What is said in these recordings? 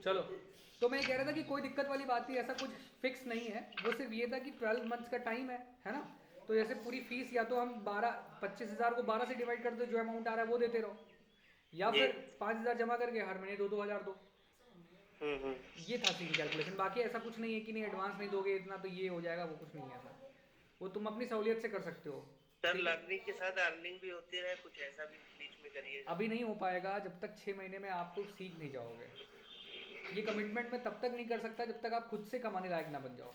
चलो, तो मैं ये कह रहा था कि कोई दिक्कत वाली बात नहीं, ऐसा कुछ फिक्स नहीं है, वो सिर्फ ये था कि 12 मंथ्स का टाइम है ना। तो जैसे पूरी फीस या तो हम 25,000 को 12 से डिवाइड कर दो, जो अमाउंट आ रहा है वो देते रहो, या जी। फिर 5,000 जमा करके हर महीने 2-2 हज़ार दो। हम्म। ये था सीन कैलकुलेशन, बाकी ऐसा कुछ नहीं है कि नहीं एडवांस नहीं दोगे इतना तो ये हो जाएगा, वो कुछ नहीं है ऐसा। वो तुम अपनी सहूलियत से कर सकते हो। सर ठीक है, लर्निंग के साथ अर्निंग भी होती रहे, कुछ ऐसा भी बीच में करिए अभी सर। नहीं हो पाएगा जब तक 6 महीने में आपको सीख नहीं जाओगे। ये कमिटमेंट मैं तब तक नहीं कर सकता जब तक आप खुद से कमाने लायक ना बन जाओ।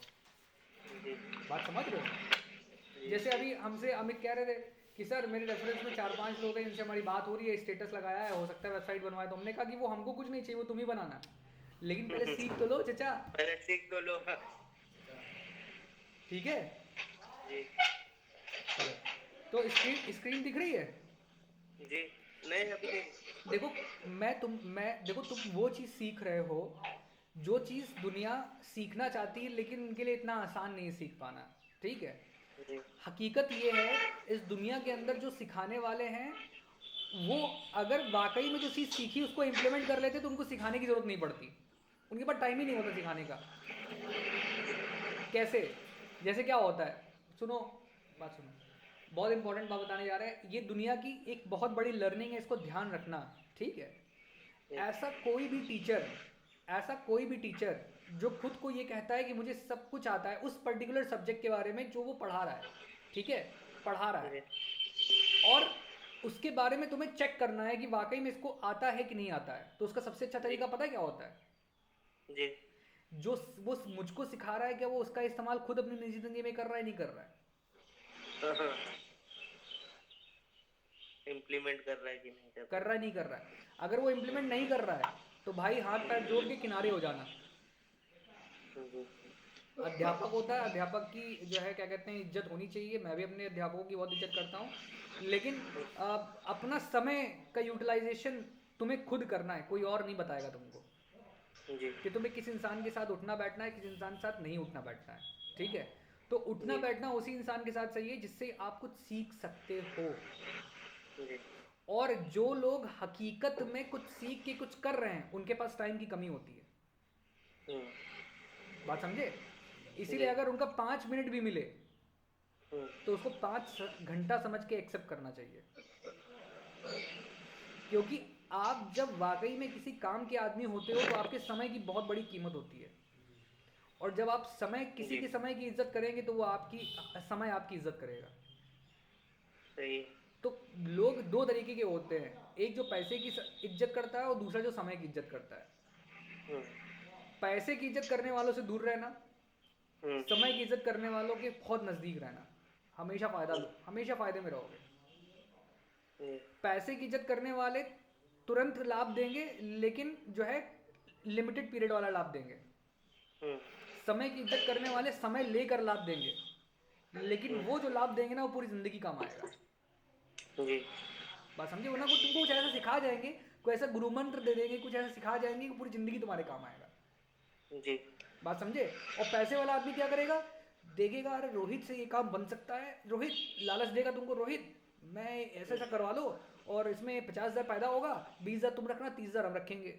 जी। बात समझ रहे हो? जी। जैसे अभी हमसे अमित कह रहे थे कि सर मेरे रेफरेंस में 4-5 लोग हैं, इनसे हमारी बात हो रही है, स्टेटस लगाया है, हो सकता है वेबसाइट बनवाए। तो हमने कहा कि वो हमको कुछ नहीं चाहिए, वो तुम ही बनाना, लेकिन पहले सीख तो लो चचा। पहले सीख तो लो। ठीक है, जी। चलो। तो स्क्रीन स्क्रीन दिख रही है? जी। नहीं अभी नहीं। देखो, मैं देखो, तुम वो चीज़ सीख रहे हो जो चीज़ दुनिया सीखना चाहती है, लेकिन उनके लिए इतना आसान नहीं है सीख पाना। ठीक है, जी। हकीकत ये है, इस दुनिया के अंदर जो सिखाने वाले हैं, वो अगर वाकई में जो चीज़ सीखी उसको इम्प्लीमेंट कर लेते तो उनको सिखाने की ज़रूरत नहीं पड़ती। उनके पास टाइम ही नहीं होता सिखाने का। कैसे? जैसे क्या होता है, सुनो, बात सुनो, बहुत इंपॉर्टेंट बात बताने जा रहे हैं। ये दुनिया की एक बहुत बड़ी लर्निंग है, इसको ध्यान रखना। ठीक है, जी। ऐसा कोई भी टीचर, ऐसा कोई भी टीचर जो खुद को ये कहता है कि मुझे सब कुछ आता है उस पर्टिकुलर सब्जेक्ट के बारे में जो वो पढ़ा रहा है, ठीक है, पढ़ा रहा है, जी। और उसके बारे में तुम्हें चेक करना है कि वाकई में इसको आता है कि नहीं आता है, तो उसका सबसे अच्छा जी। तरीका पता है क्या होता है? जी। जो वो मुझको सिखा रहा है, क्या वो उसका इस्तेमाल खुद अपनी निजी जिंदगी में कर रहा है, नहीं कर रहा है? इम्प्लीमेंट कर रहा है कि नहीं कर कर रहा है, नहीं कर रहा है? अगर वो इम्प्लीमेंट नहीं कर रहा है तो भाई हाथ पैर जोड़ के किनारे हो जाना। रहा? जी। अध्यापक होता है, अध्यापक की जो है क्या कहते हैं, इज्जत होनी चाहिए। मैं भी अपने अध्यापकों की बहुत इज्जत करता हूँ, लेकिन अ, अपना समय का यूटिलाइजेशन तुम्हें खुद करना है, कोई और नहीं बताएगा तुमको जी। कि तुम्हें किस इंसान के साथ उठना बैठना है, किस इंसान के साथ नहीं उठना बैठना है। ठीक है, तो उठना जी। बैठना उसी इंसान के साथ सही है जिससे आप कुछ सीख सकते हो। जी। और जो लोग हकीकत में कुछ सीख के कुछ कर रहे हैं उनके पास टाइम की कमी होती है। हम्म। बात समझे? इसीलिए जी। अगर उनका 5 मिनट भी मिले हम्म। तो उसको 5 घंटा समझ के एक्सेप्ट करना चाहिए। क्योंकि आप जब वाकई में किसी काम के आदमी होते हो तो आपके समय की बहुत बड़ी कीमत होती है। और जब आप समय, किसी जी। के समय की इज्जत करेंगे तो वो आपकी, समय आपकी इज्जत करेगा। सही। तो लोग दो तरीके के होते हैं, एक जो पैसे की इज्जत करता है और दूसरा जो समय की इज्जत करता है। हम्म। पैसे की इज्जत करने वालों से दूर रहना, हम्म। समय की इज्जत करने वालों के बहुत नज़दीक रहना। हमेशा फ़ायदा लो, हमेशा फ़ायदे में रहोगे। जी। पैसे की इज्जत करने वाले तुरंत लाभ देंगे, लेकिन जो है लिमिटेड पीरियड वाला लाभ देंगे। हम्म। समय की इज्जत करने वाले समय लेकर लाभ देंगे, लेकिन हम्म। वो जो लाभ देंगे ना वो पूरी ज़िंदगी काम आएगा। जी। बात समझे? वरना कुछ तुमको कुछ ऐसा सिखा जाएंगे, कोई ऐसा गुरु मंत्र दे देंगे, कुछ ऐसा सिखा जाएंगे कि पूरी ज़िंदगी तुम्हारे काम आएगा। जी। बात समझे? और पैसे वाला आदमी क्या करेगा, देखेगा अरे रोहित से ये काम बन सकता है, रोहित लालच देगा तुमको, रोहित मैं ऐसा ऐसा करवा लो और इसमें 50,000 पैदा होगा, 20,000 तुम रखना, 30,000 हम रखेंगे।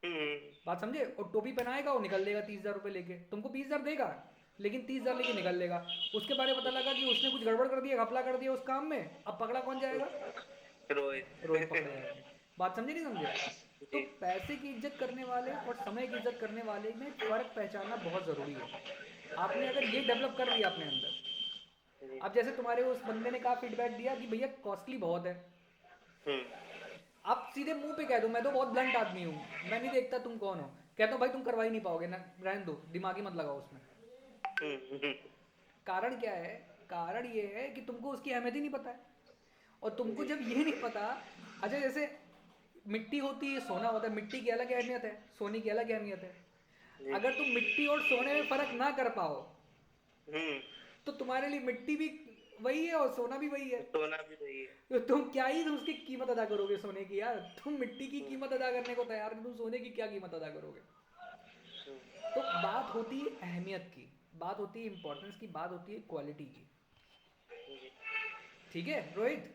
हम्म। बात समझे? और टोपी पहनाएगा और निकल लेगा 30,000 रुपये लेके, तुमको 20,000 देगा लेकिन 30,000 लेके निकल लेगा। उसके बारे में पता लगा कि उसने कुछ गड़बड़ कर दिया, घपला कर दिया उस काम में, अब पकड़ा कौन जाएगा? रोहित पकड़े रोहित। जाएंगे। बात समझे नहीं समझे? तो जी। पैसे की इज्जत करने वाले और समय की इज्जत करने वाले में फ़र्क पहचानना बहुत ज़रूरी है। आपने अगर ये डेवलप कर लिया अपने अंदर, जी। अब जैसे तुम्हारे उस बंदे ने कहा, फीडबैक दिया कि भैया कॉस्टली बहुत है, हम्म। आप सीधे मुंह पे कह दो, मैं तो बहुत ब्लंट आदमी हूँ, मैं नहीं देखता तुम कौन हो, कहता हूँ भाई तुम करवा ही नहीं पाओगे ना, रहने दो, दिमागी मत लगाओ उसमें। हम्म। कारण क्या है? कारण ये है कि तुमको उसकी अहमियत ही नहीं पता है। और तुमको जी। जब ये नहीं पता, अच्छा जैसे मिट्टी होती है, सोना होता है, मिट्टी की अलग अहमियत है, सोने की अलग अहमियत है। जी। अगर तुम मिट्टी और सोने में फर्क ना कर पाओ हम्म। तो तुम्हारे लिए मिट्टी भी वही है और सोना भी वही है। सोना भी वही है। तो तुम क्या ही उसकी कीमत अदा करोगे सोने की? यार तुम मिट्टी की हम्म। कीमत अदा करने को तैयार नहीं, तुम सोने की क्या कीमत अदा करोगे? हम्म। तो बात होती है अहमियत की, बात होती है इंपॉर्टेंस की, बात होती है क्वालिटी की। जी। ठीक है रोहित?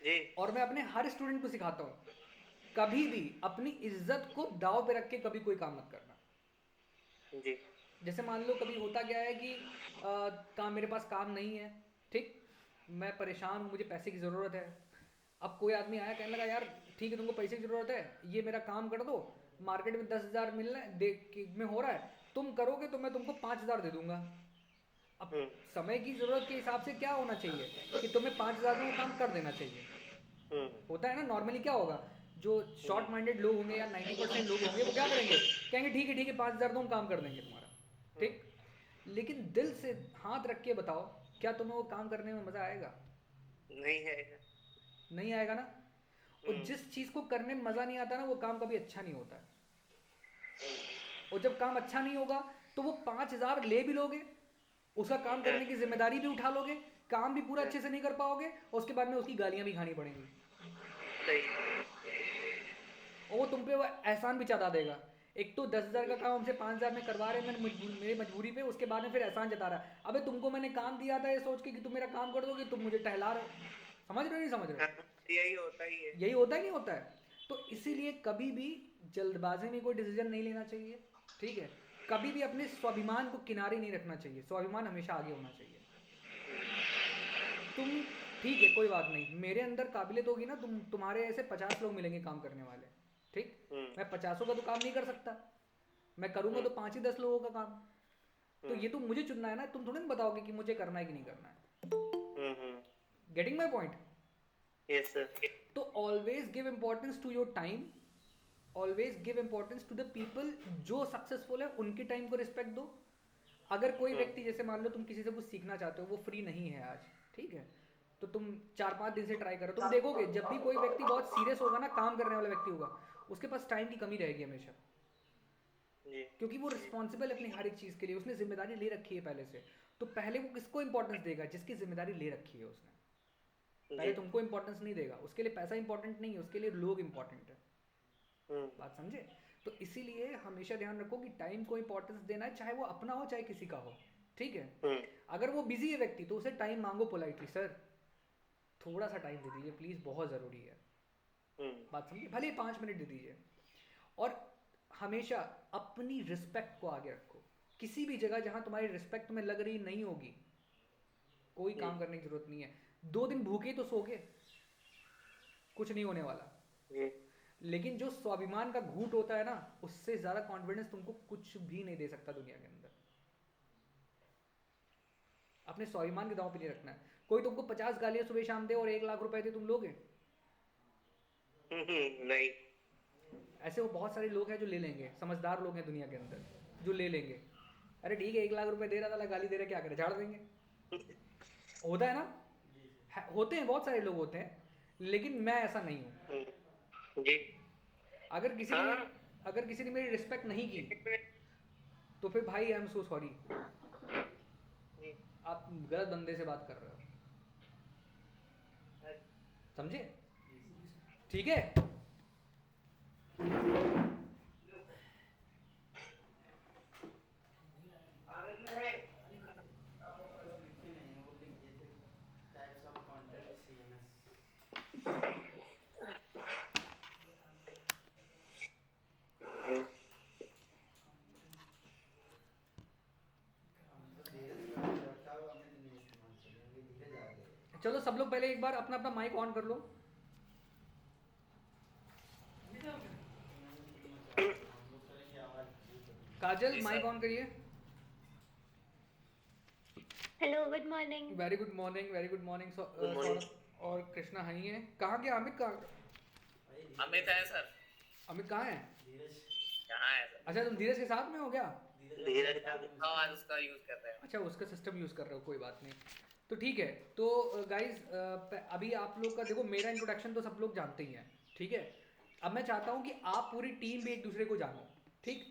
जी। और मैं अपने हर स्टूडेंट को सिखाता हूँ, कभी भी अपनी इज्जत को दाव पे रख के कभी कोई काम मत करना। जी। जैसे मान लो कभी होता क्या है कि काम, मेरे पास काम नहीं है, ठीक, मैं परेशान हूँ, मुझे पैसे की ज़रूरत है। अब कोई आदमी आया कहने लगा यार ठीक है तुमको पैसे की ज़रूरत है, ये मेरा काम कर दो, मार्केट में 10,000 मिल रहा है में हो रहा है, तुम करोगे तो मैं तुमको 5,000 दे दूंगा। अब हम्म। समय की ज़रूरत के हिसाब से क्या होना चाहिए कि तुम्हें 5,000 में वो काम कर देना चाहिए। हम्म। होता है ना, नॉर्मली क्या होगा, जो शॉर्ट माइंडेड लोग होंगे या 90% लोग होंगे वो क्या करेंगे, कहेंगे ठीक है 5,000 तो हम काम कर देंगे तुम्हारा, हम्म। ठीक। लेकिन दिल से हाथ रख के बताओ, क्या तुम्हें वो काम करने में मज़ा आएगा? नहीं है। नहीं आएगा ना। और हम्म। जिस चीज़ को करने में मज़ा नहीं आता ना, वो काम कभी अच्छा नहीं होता है। और जब काम अच्छा नहीं होगा तो वो 5,000 ले भी लोगे, उसका काम करने की जिम्मेदारी भी उठा लोगे, काम भी पूरा अच्छे से नहीं कर पाओगे, और उसके बाद में उसकी गालियां भी खानी पड़ेंगी, सही। और वो तुम पे वो एहसान भी जता देगा। एक तो 10,000 का काम हमसे 5,000 में करवा रहे हैं, मैंने मेरी मजबूरी पे, उसके बाद में फिर एहसान जता रहा है, अबे तुमको मैंने काम दिया था ये सोच के कि तुम मेरा काम कर दोगे, तुम मुझे टहला रहे हो। समझ रहे हो नहीं समझ रहे हाँ, हो? यही होता ही है। यही होता है नहीं होता है। तो इसीलिए कभी भी जल्दबाजी में कोई डिसीजन नहीं लेना चाहिए, ठीक है। कभी भी अपने स्वाभिमान को किनारे नहीं रखना चाहिए, स्वाभिमान हमेशा आगे होना चाहिए। तुम, ठीक है कोई बात नहीं, मेरे अंदर काबिलियत होगी ना, तुम्हारे ऐसे 50 लोग मिलेंगे काम करने वाले, ठीक। हम्म। मैं 50 का तो काम नहीं कर सकता, मैं करूंगा हम्म। तो 5 ही 10 लोगों का काम। तो हम्म। ये तो मुझे चुनना है ना, तुम थोड़ी ना बताओगे कि मुझे करना है कि नहीं करना है। हम्म। Getting my point? Yes sir. तो always give importance to your time, always give importance to the people जो सक्सेसफुल है, उनके टाइम को रिस्पेक्ट दो। अगर कोई व्यक्ति, जैसे मान लो तुम किसी से कुछ सीखना चाहते हो, वो फ्री नहीं है आज, ठीक है, तो तुम 4-5 दिन से ट्राई करो, तुम देखोगे जब भी कोई व्यक्ति बहुत सीरियस होगा ना, काम करने वाला व्यक्ति होगा, उसके पास टाइम की कमी रहेगी हमेशा, जी। क्योंकि वो रिस्पॉन्सिबल है अपनी हर एक चीज़ के लिए, उसने जिम्मेदारी ले रखी है पहले से। तो पहले वो किसको इंपॉर्टेंस देगा, जिसकी जिम्मेदारी ले रखी है उसने। पहले जी। तुमको इंपॉर्टेंस नहीं देगा, उसके लिए पैसा इंपॉर्टेंट नहीं है, उसके लिए लोग इंपॉर्टेंट है। हम्म। बात समझे? तो इसीलिए हमेशा ध्यान रखो कि टाइम को इंपॉर्टेंस देना है, चाहे वो अपना हो चाहे किसी का हो, ठीक है। हम्म। अगर वो बिजी है व्यक्ति तो उसे टाइम मांगो पोलाइटली, सर थोड़ा सा टाइम दे दीजिए प्लीज़, बहुत ज़रूरी है। हम्म। बात समझिए, भले ही 5 मिनट दे दीजिए। और हमेशा अपनी रिस्पेक्ट को आगे रखो। किसी भी जगह जहां तुम्हारी रिस्पेक्ट तुम्हें लग रही नहीं होगी, कोई जी। काम करने की जरूरत नहीं है। 2 दिन भूखे तो सोगे, कुछ नहीं होने वाला। जी। लेकिन जो स्वाभिमान का घूंट होता है ना, उससे ज्यादा कॉन्फिडेंस तुमको कुछ भी नहीं दे सकता दुनिया के अंदर। अपने स्वाभिमान के दांव पे नहीं रखना है। कोई तुमको 50 गालियां सुबह शाम दे और 1 लाख रुपए दे, तुम लोगे? नहीं। ऐसे वो बहुत सारे लोग हैं जो ले लेंगे, समझदार लोग हैं दुनिया के अंदर जो ले लेंगे। अरे ठीक है 1 लाख रुपए दे रहा था, गाली दे रहा, क्या करे, झाड़ देंगे। होता है ना, होते हैं बहुत सारे लोग होते हैं, लेकिन मैं ऐसा नहीं हूँ। जी। अगर किसी ने हाँ। अगर किसी ने मेरी रिस्पेक्ट नहीं की तो फिर भाई आई एम सो सॉरी, जी। आप गलत बंदे से बात कर रहे हो, समझे? ठीक है। चलो सब लोग पहले एक बार अपना अपना माइक ऑन कर लो। काजल जी माइक सर। ऑन करिए। Hello good morning. Very good morning, very good morning. Good morning. Saurabh और कृष्णा हई हैं। कहाँ गया अमित? कहाँ? अमित है सर। अमित कहाँ है? यहाँ है सर। अच्छा तुम धीरज के साथ में हो क्या? धीरज आज उसका यूज कर रहे हैं। अच्छा उसका सिस्टम यूज़ कर रहे हो, कोई बात नहीं। तो ठीक है। तो गाइज अभी आप लोग का देखो, मेरा इंट्रोडक्शन तो सब लोग जानते ही हैं, ठीक है। अब मैं चाहता हूँ कि आप पूरी टीम भी एक दूसरे को जानो, ठीक।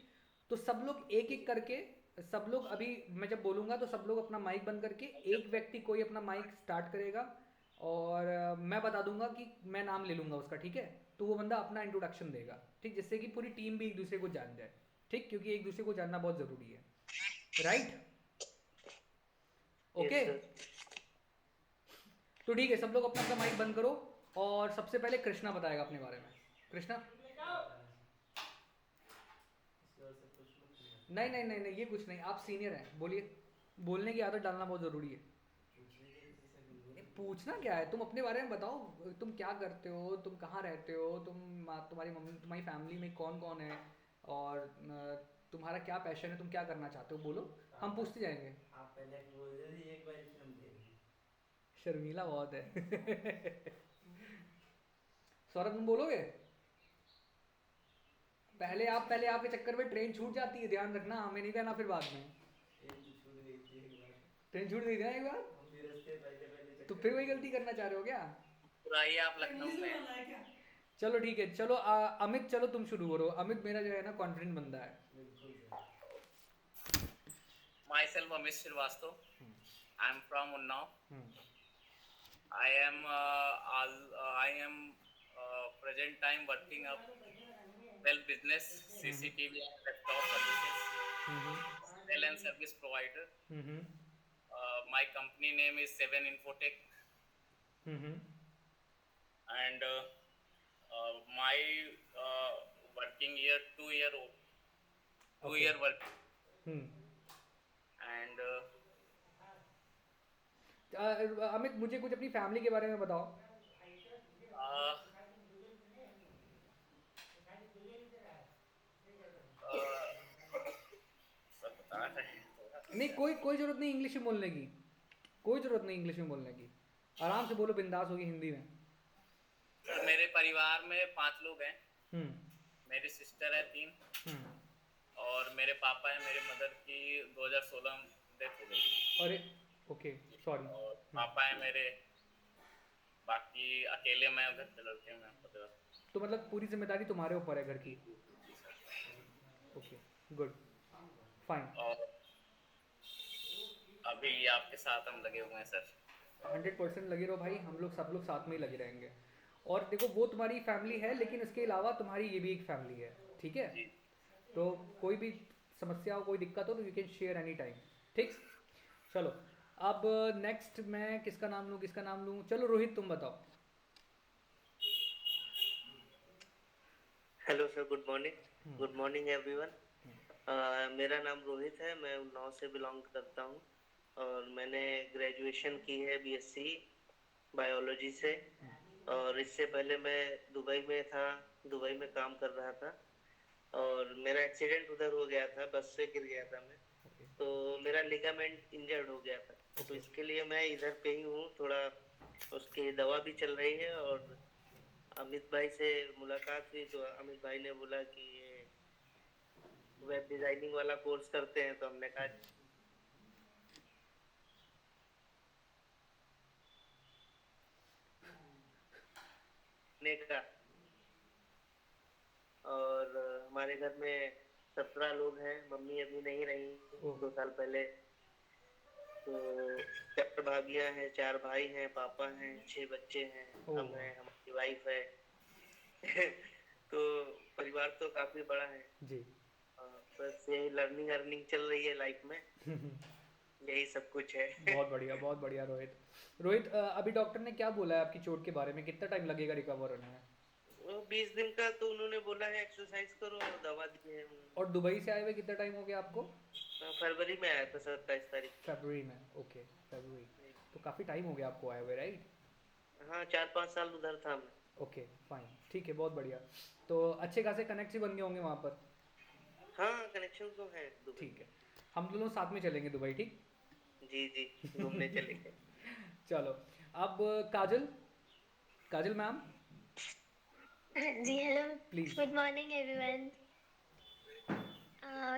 तो सब लोग एक एक करके, सब लोग अभी मैं जब बोलूँगा तो सब लोग अपना माइक बंद करके, एक व्यक्ति कोई अपना माइक स्टार्ट करेगा और मैं बता दूंगा कि मैं नाम ले लूँगा उसका, ठीक है। तो वो बंदा अपना इंट्रोडक्शन देगा, ठीक, जिससे कि पूरी टीम भी एक दूसरे को जान जाए, ठीक, क्योंकि एक दूसरे को जानना बहुत ज़रूरी है, राइट? ओके। तो ठीक है, सब लोग अपना अपना माइक बंद करो और सबसे पहले कृष्णा बताएगा अपने बारे में। कृष्णा नहीं नहीं नहीं नहीं, ये कुछ नहीं, आप सीनियर हैं, बोलिए। बोलने की आदत डालना बहुत ज़रूरी है। नहीं, पूछना क्या है, तुम अपने बारे में बताओ, तुम क्या करते हो, तुम कहाँ रहते हो, तुम्हारी मम्मी, तुम्हारी फैमिली में कौन कौन है, और तुम्हारा क्या पैशन है, तुम क्या करना चाहते हो, बोलो, हम पूछते जाएंगे। आप पहले बोल रहे थे एक बार फिल्म देखी। शर्मीला बहुत है। सौरभ तुम बोलोगे? पहले आपके चक्कर में ट्रेन छूट जाती है, ध्यान रखना, हमें नहीं कहना फिर बाद में। ट्रेन तो छूट गई थी एक बार। ट्रेन छूट गई थी ना एक बार, हम फिर उसके पहले पहले तो चक्कर फिर वही में गलती करना चाह रहे हो क्या? बुराई आप लखनऊ में हैं। चलो ठीक है, चलो अमित, चलो तुम शुरू करो। अमित मेरा जो है ना कॉन्फिडेंट बंदा है। बिल्कुल sir. Myself Amit Srivastava. I am from Unnao. Hmm, I am present time working up well business CCTV and laptop services. Sell and service provider. Hmm, My company name is Seven Infotech, and my working year 2 year Okay. work, hmm. and Amit मुझे कुछ अपनी family के बारे में बताओ। uh, सब बता रहे हैं। नहीं, कोई कोई जरूरत नहीं इंग्लिश में बोलने की, कोई जरूरत नहीं इंग्लिश में बोलने की, आराम से बोलो, बिंदास होगी हिंदी में। सर, मेरे परिवार में 5 लोग हैं। हम्म, मेरी सिस्टर है 3, हम्म। और मेरे पापा है। मेरे मदर की 2016 में डेथ हो गई, अरे ओके, सॉरी। और पापा है मेरे। बाकी अकेले मैं, उधर के लड़के मैं उधर। तो मतलब पूरी जिम्मेदारी तुम्हारे ऊपर है घर की। Okay, good, fine. और अभी आपके साथ हम लगे हुए हैं सर। 100% लगे रहो भाई, हम लोग सब लोग साथ में ही लगे रहेंगे। और देखो, वो तुम्हारी फैमिली है, लेकिन इसके अलावा तुम्हारी ये भी एक फैमिली है, ठीक है? जी। तो कोई भी समस्या हो, कोई दिक्कत हो, तो you can share any time, ठीक? चलो, अब नेक्स्ट मैं किसका नाम लूँ, किसका नाम लूँ? चलो रोहित, तुम बताओ। Hello sir, good morning everyone. मेरा नाम रोहित है, मैं उन्नाव से बिलोंग करता हूँ, और मैंने ग्रेजुएशन की है बीएससी बायोलॉजी से। और इससे पहले मैं दुबई में था, दुबई में काम कर रहा था, और मेरा एक्सीडेंट उधर हो गया था, बस से गिर गया था मैं, तो मेरा लिगामेंट इंजर्ड हो गया था। तो इसके लिए मैं इधर पे ही हूँ, थोड़ा उसकी दवा भी चल रही है। और अमित भाई से मुलाकात हुई, तो अमित भाई ने बोला कि ये वेब डिजाइनिंग वाला कोर्स करते हैं, तो हमने कहा ने का। और हमारे घर में 17 लोग हैं, मम्मी अभी नहीं रही, 2 साल पहले। तो 4 भाभियां हैं, 4 भाई हैं, पापा हैं, 6 बच्चे हैं, हम हैं, हमारी वाइफ है। तो परिवार तो काफी बड़ा है जी। बस यही लर्निंग अर्निंग चल रही है लाइफ में, यही सब कुछ है। बहुत बढ़िया, बहुत बढ़िया रोहित। रोहित, अभी डॉक्टर ने क्या बोला है आपकी चोट के बारे में, कितना टाइम लगेगा रिकवर होने में? 20 दिन का तो उन्होंने बोला है, एक्सरसाइज करो, और दवा दी है। और दुबई से आए हुए कितना टाइम हो गया आपको? फरवरी में आया था, 27 तारीख को। फरवरी में, ओके, फरवरी। तो काफ़ी टाइम हो गया आपको आए हुए, राइट? हाँ, 4-5 साल उधर था मैं। ओके, फाइन, ठीक है, बहुत बढ़िया। तो अच्छे खासे कनेक्ट भी बन गए होंगे वहाँ पर? हाँ, कनेक्शन तो है दुबई। ठीक है, हम दोनों साथ में चलेंगे दुबई, ठीक? जी जी, घूमने चलेंगे। चलो, अब Kajal, Kajal ma'am, ji hello, please. Good morning everyone.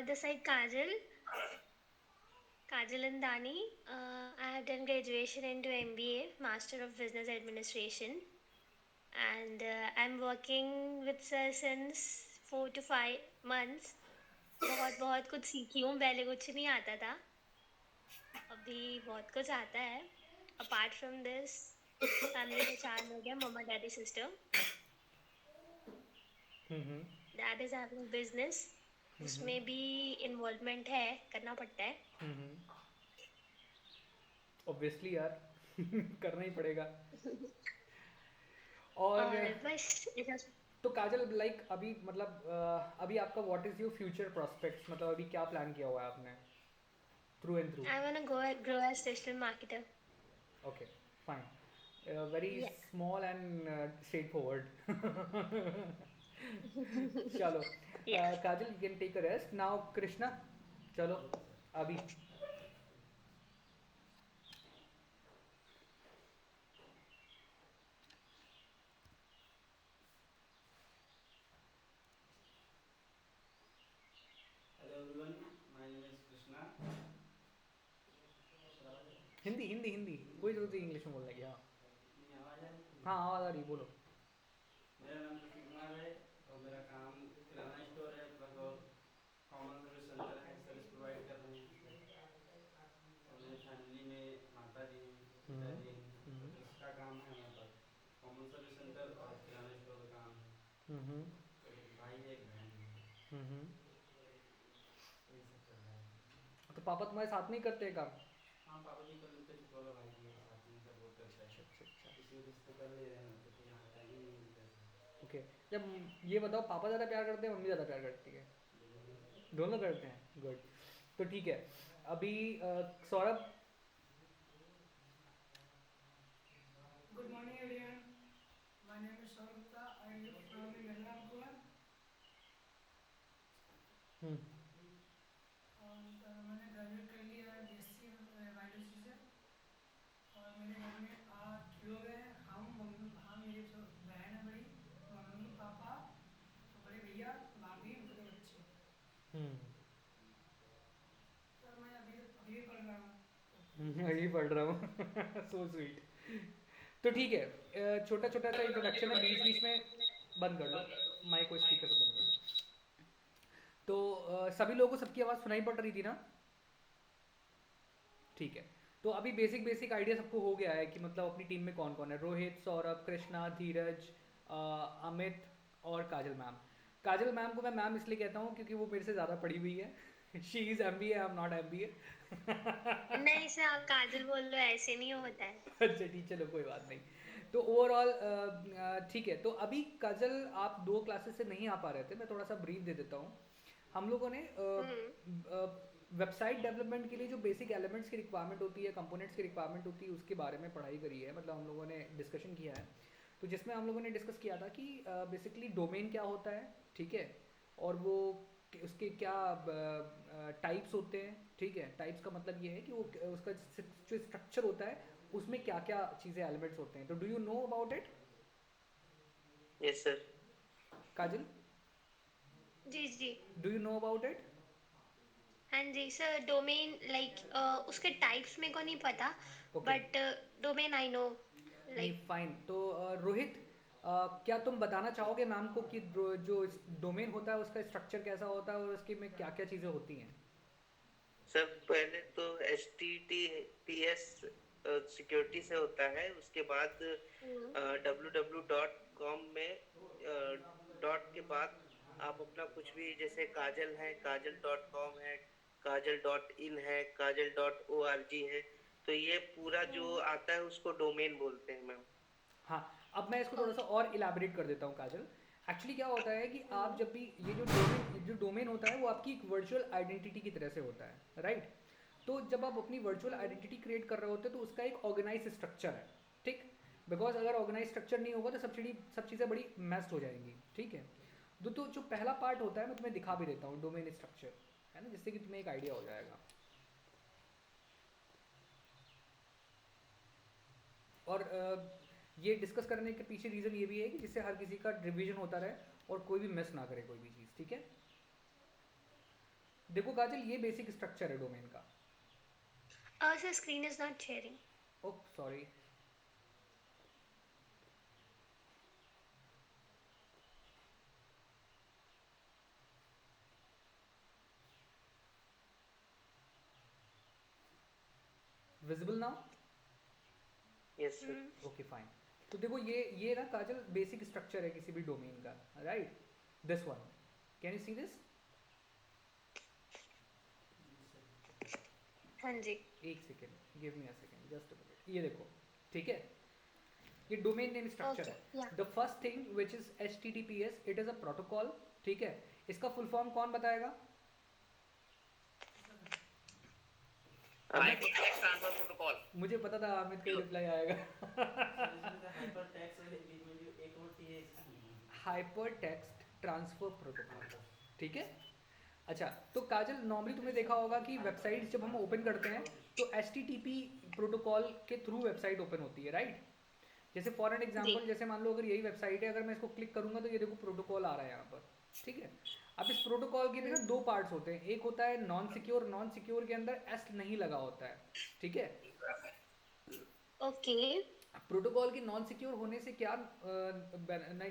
This side Kajal, Kajal Andani. I have done graduation into MBA, Master of Business Administration, and I'm working with sir since 4 to 5 months. बहुत बहुत कुछ सीखी हूँ, पहले कुछ नहीं आता था, अभी बहुत कुछ आता है। अपार्ट फ्रॉम दिस, फैमिली में 4 लोग हैं, mamma daddy sister. Dad is having business, उसमें भी इन्वॉल्वमेंट है, करना पड़ता है। ऑब्वियसली यार, करना ही पड़ेगा। और और बस तो काजल लाइक अभी मतलब अभी आपका what is your future prospects, मतलब अभी क्या प्लान किया हुआ है आपने through and through? I want to grow as digital marketer. Okay fine, very Yeah. Small and straightforward. चलो Yeah. Kajal you can take a rest now. Krishna चलो okay sir. अभी। Hello everyone, my name is Krishna. Sir आवाज आ रही है? हिंदी हिंदी हिंदी, कोई जरूरत नहीं इंग्लिश में बोलने की। हाँ नहीं, आवाज आ रही है? हाँ आवाज़ आ रही, बोलो। मेरा नाम कृष्ण कुमार है और मेरा काम किराना स्टोर है प्लस और कॉमन सर्विस सेंटर है, सर्विस प्रोवाइड कर रहे हैं। और मेरी फैमिली में माता जी हैं, पिताजी हैं, हम्म इसका काम है हमारे पास। कॉमन सर्विस सेंटर और किराना स्टोर का काम है। हम्म और एक भाई है, एक बहन है। हम्म। यही सब चल रहा है। तो पापा तुम्हारे साथ नहीं करते काम? हाँ, पापा जी कर लेते, छोटा वाला भाई भी है साथ में सपोर्ट करता है। अच्छा अच्छा अच्छा। इसी वजह से तो कर ले रहे हैं, तो फिर हाँ टाइम ही नहीं मिलता है सर। ओके, जब ये बताओ पापा ज़्यादा प्यार करते हैं मम्मी ज़्यादा प्यार करती है? दोनों करते हैं, गुड। तो ठीक है, अभी Saurabh. Good morning everyone. My name is Saurabh Gupta. I live from Gangram, Goa. हम्म और मैंने ग्रेजुएट कर लिया है बीएससी बायोलॉजी से। और मेरे घर में 8 लोग हैं। हम मेरी जो बहन है बड़ी, मम्मी पापा, बड़े भैया भाभी, उनके 2 बच्चे। हम्म सर मैं अभी अभी भी पढ़ रहा हूँ। यही पढ़ रहा हूँ। So sweet. तो ठीक है, छोटा छोटा सा इंट्रोडक्शन है, बीच बीच में बंद कर लो माइक को, स्पीकर से बंद कर लो। तो सभी लोगों को सबकी आवाज़ सुनाई पड़ रही थी ना? ठीक है, तो अभी बेसिक बेसिक आइडिया सबको हो गया है कि मतलब अपनी टीम में कौन कौन है। रोहित, सौरभ, कृष्णा, धीरज, अमित और काजल मैम। काजल मैम को मैं मैम इसलिए कहता हूँ क्योंकि वो मेरे से ज़्यादा पढ़ी हुई है। She is MBA, I am not MBA। नहीं सर, आप काजल बोल लो, ऐसे नहीं होता है। अच्छा ठीक, चलो कोई बात नहीं। तो ओवरऑल ठीक है, तो अभी काजल आप 2 क्लासेस से नहीं आ पा रहे थे, मैं थोड़ा सा ब्रीफ दे देता हूँ। हम लोगों ने हम्म। वेबसाइट डेवलपमेंट के लिए जो बेसिक एलिमेंट्स की रिक्वायरमेंट होती है, कंपोनेंट्स की रिक्वायरमेंट होती है, उसके बारे में पढ़ाई करी है, मतलब हम लोगों ने डिस्कशन किया है। तो जिसमें हम लोगों ने डिस्कस किया था कि बेसिकली डोमेन क्या होता है, ठीक है, और वो उसके क्या टाइप्स होते हैं, ठीक है। टाइप्स का मतलब ये है कि वो उसका जो स्ट्रक्चर होता है उसमें क्या क्या चीज़ें एलिमेंट्स होते हैं। तो do you know about it yes sir. Kajal? जी जी। Do you know about it? हाँ जी सर, डोमेन लाइक उसके टाइप्स मेरे को नहीं पता, okay, but domain I know नहीं लाइक। फाइन। तो रोहित, क्या तुम बताना चाहोगे मैम को कि जो डोमेन होता है उसका स्ट्रक्चर कैसा होता है और उसके में क्या क्या चीज़ें होती हैं? सर पहले तो HTTPS सिक्योरिटी से होता है, उसके बाद www.com में डॉट के बाद आप अपना कुछ भी, जैसे काजल है, काजल.com है, काजल.in है, काजल.org है, तो ये पूरा जो आता है उसको डोमेन बोलते हैं मैम। हाँ, अब मैं इसको थोड़ा सा ओके। और इलाबरेट कर देता हूँ काजल। एक्चुअली क्या होता है कि आप जब भी ये जो डोमेन होता है वो आपकी एक वर्चुअल आइडेंटिटी की तरह से होता है, राइट? तो जब आप अपनी वर्चुअल आइडेंटिटी क्रिएट कर रहे होते हैं तो उसका एक ऑर्गेनाइज स्ट्रक्चर है, ठीक। बिकॉज अगर ऑर्गेनाइज स्ट्रक्चर नहीं होगा तो सब चीज़ें बड़ी मेस्ड हो जाएंगी, ठीक है। तो जो पहला पार्ट होता है मैं तुम्हें दिखा भी देता हूँ, डोमेन स्ट्रक्चर, है ना, जिससे कि तुम्हें एक आइडिया हो जाएगा। और ये डिस्कस करने के पीछे रीज़न ये भी है कि जिससे हर किसी का रिवीजन होता रहे और कोई भी मिस ना करे कोई भी चीज़, ठीक है। देखो काजल, ये बेसिक स्ट्रक्चर है डोमेन का। Sir screen is not sharing. Oh sorry. Visible now? Yes sir. Okay fine. तो देखो ये ना काजल बेसिक स्ट्रक्चर है किसी भी डोमेन का, right? This one, can you see this? हाँ जी। एक second, give me a second, just a minute, ये देखो, ठीक है। ये डोमेन नेम स्ट्रक्चर Okay, है. yeah. The first thing which is HTTPS, it is a protocol. ठीक है, इसका फुल फॉर्म कौन बताएगा? Hypertext transfer protocol. मुझे पता था अमित का रिप्लाई आएगा. सर इसमें तो हाइपर टैक्स और बीच में जो एक और TX नहीं है. Hyper text transfer protocol. ठीक है. अच्छा, तो काजल नॉर्मली तुमने देखा होगा कि वेबसाइट जब हम ओपन करते हैं तो HTTP प्रोटोकॉल के थ्रू वेबसाइट ओपन होती है, राइट? जैसे फॉर एन एग्जांपल, जैसे मान लो अगर यही वेबसाइट है, अगर मैं इसको क्लिक करूंगा तो ये देखो प्रोटोकॉल आ रहा है यहाँ पर. ठीक है. अब इस प्रोटोकॉल के भी ना दो पार्ट्स होते हैं. एक होता है नॉन सिक्योर. नॉन सिक्योर के अंदर एस नहीं लगा होता है. ठीक है. Okay. प्रोटोकॉल के नॉन सिक्योर होने से क्या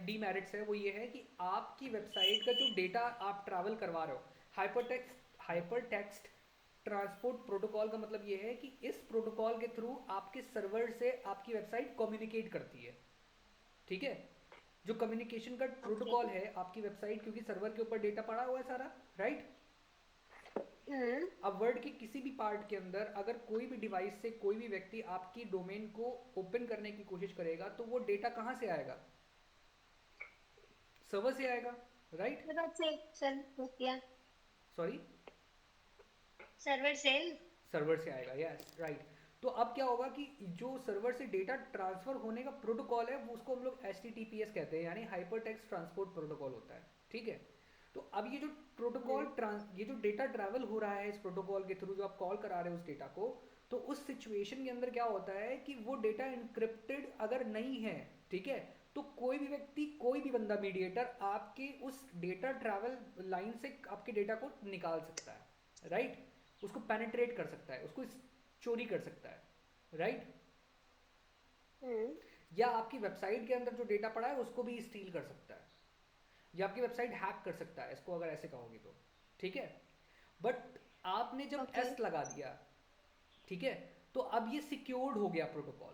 डीमेरिट्स है, वो ये है कि आपकी वेबसाइट का जो डेटा आप ट्रैवल करवा रहे हो, हाइपर टेक्स्ट ट्रांसपोर्ट प्रोटोकॉल का मतलब ये है कि इस प्रोटोकॉल के थ्रू आपके सर्वर से आपकी वेबसाइट कम्युनिकेट करती है. ठीक है. जो कम्युनिकेशन का प्रोटोकॉल है आपकी वेबसाइट, क्योंकि सर्वर के ऊपर डेटा पड़ा हुआ है सारा, राइट? अब वर्ल्ड के किसी भी पार्ट के अंदर अगर कोई भी डिवाइस से कोई भी व्यक्ति आपकी डोमेन को ओपन करने की कोशिश करेगा तो वो डेटा कहाँ से आएगा? सर्वर से आएगा, right? That's it, sir. Yeah. Sorry, Server cell. Server से आएगा. Yes, right. तो अब क्या होगा कि जो सर्वर से डेटा ट्रांसफर होने का प्रोटोकॉल है वो उसको हम लोग HTTPS कहते हैं, यानी हाइपर टेक्स्ट ट्रांसपोर्ट प्रोटोकॉल होता है. ठीक है. तो अब ये जो प्रोटोकॉल ये जो डेटा ट्रैवल हो रहा है इस प्रोटोकॉल के थ्रू, जो आप कॉल करा रहे हो उस डेटा को, तो उस सिचुएशन के अंदर क्या होता है कि वो डेटा इनक्रिप्टेड अगर नहीं है, ठीक है, तो कोई भी व्यक्ति, कोई भी बंदा, मीडिएटर आपके उस डेटा ट्रैवल लाइन से आपके डेटा को निकाल सकता है, राइट? उसको पेनिट्रेट कर सकता है, उसको चोरी कर सकता है, राइट? या आपकी वेबसाइट के अंदर जो डेटा पड़ा है उसको भी स्टील कर सकता है, या आपकी वेबसाइट हैक कर सकता है, इसको अगर ऐसे कहोगे तो. ठीक है. बट आपने जब Okay. एस लगा दिया, ठीक है, तो अब ये सिक्योर्ड हो गया प्रोटोकॉल.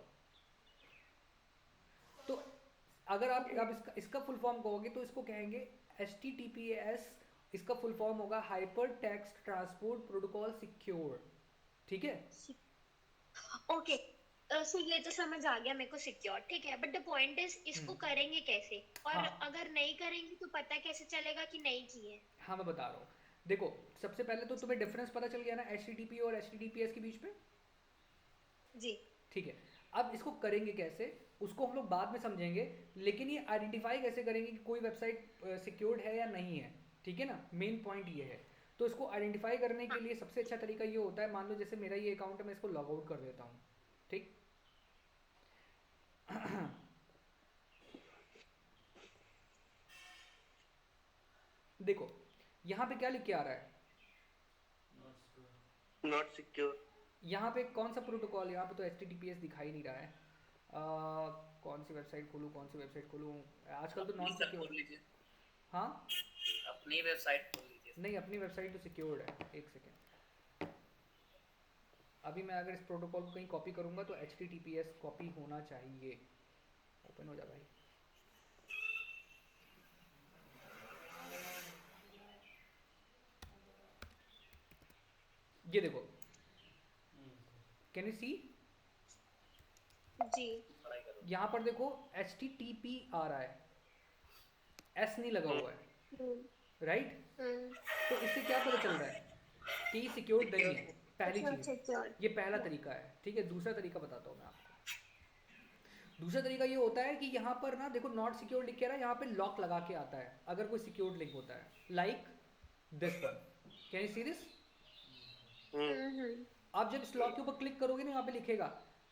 तो अगर आप इसका फुल फॉर्म कहोगे तो इसको कहेंगे HTTPS. इसका फुल फॉर्म होगा hyper text transport protocol secure. ठीक है. Okay. So ये तो समझ आ गया मेरे को सिक्योर, ठीक है, बट द पॉइंट इज इसको करेंगे कैसे, और हाँ. अगर नहीं करेंगे तो पता कैसे चलेगा कि नहीं किए? हाँ, मैं बता रहा हूँ. देखो, सबसे पहले तो तुम्हें डिफरेंस पता चल गया ना HTTP और HTTPS के बीच में. जी. ठीक है. अब इसको करेंगे कैसे उसको हम लोग बाद में समझेंगे, लेकिन ये आइडेंटिफाई कैसे करेंगे कि कोई वेबसाइट सिक्योर्ड है या नहीं है. ठीक है ना, मेन पॉइंट ये है. तो इसको आइडेंटिफाई करने के लिए सबसे अच्छा तरीका ये होता है, मान लो जैसे मेरा ये अकाउंट है, मैं इसको लॉग आउट कर देता हूँ. ठीक. देखो यहाँ पे क्या लिख के आ रहा है, नॉट सिक्योर. यहाँ पे कौन सा प्रोटोकॉल, यहाँ पे तो HTTPS दिखाई नहीं रहा है. कौन सी वेबसाइट खोलूँ, कौन सी वेबसाइट खोलूँ? आजकल तो नॉन सिक्योर. हाँ, अपनी वेबसाइट खोल लीजिए. नहीं, अपनी वेबसाइट तो सिक्योर्ड है. एक सेकेंड. अभी मैं अगर इस प्रोटोकॉल को कहीं कॉपी करूँगा तो HTTPS कॉपी होना चाहिए. ओपन हो जा भाई. ये देखो, कैन यू सी? जी. यहाँ पर देखो HTTP आ रहा है, S नहीं लगा हुआ है, राइट? तो इससे क्या पता चल रहा है कि ये सिक्योर्ड नहीं है. पहली चीज, सिक्योर. ये पहला तरीका है. ठीक है. दूसरा तरीका बताता हूँ मैं आपको. दूसरा तरीका ये होता है कि यहाँ पर ना देखो नॉट सिक्योर लिख के रहा है, यहाँ पे लॉक लगा के आता है अगर कोई सिक्योर्ड लिंक होता है, like this one. Can you see this? आप जब इस लॉक के ऊपर क्लिक करोगे ना, यहाँ पे लिखेगा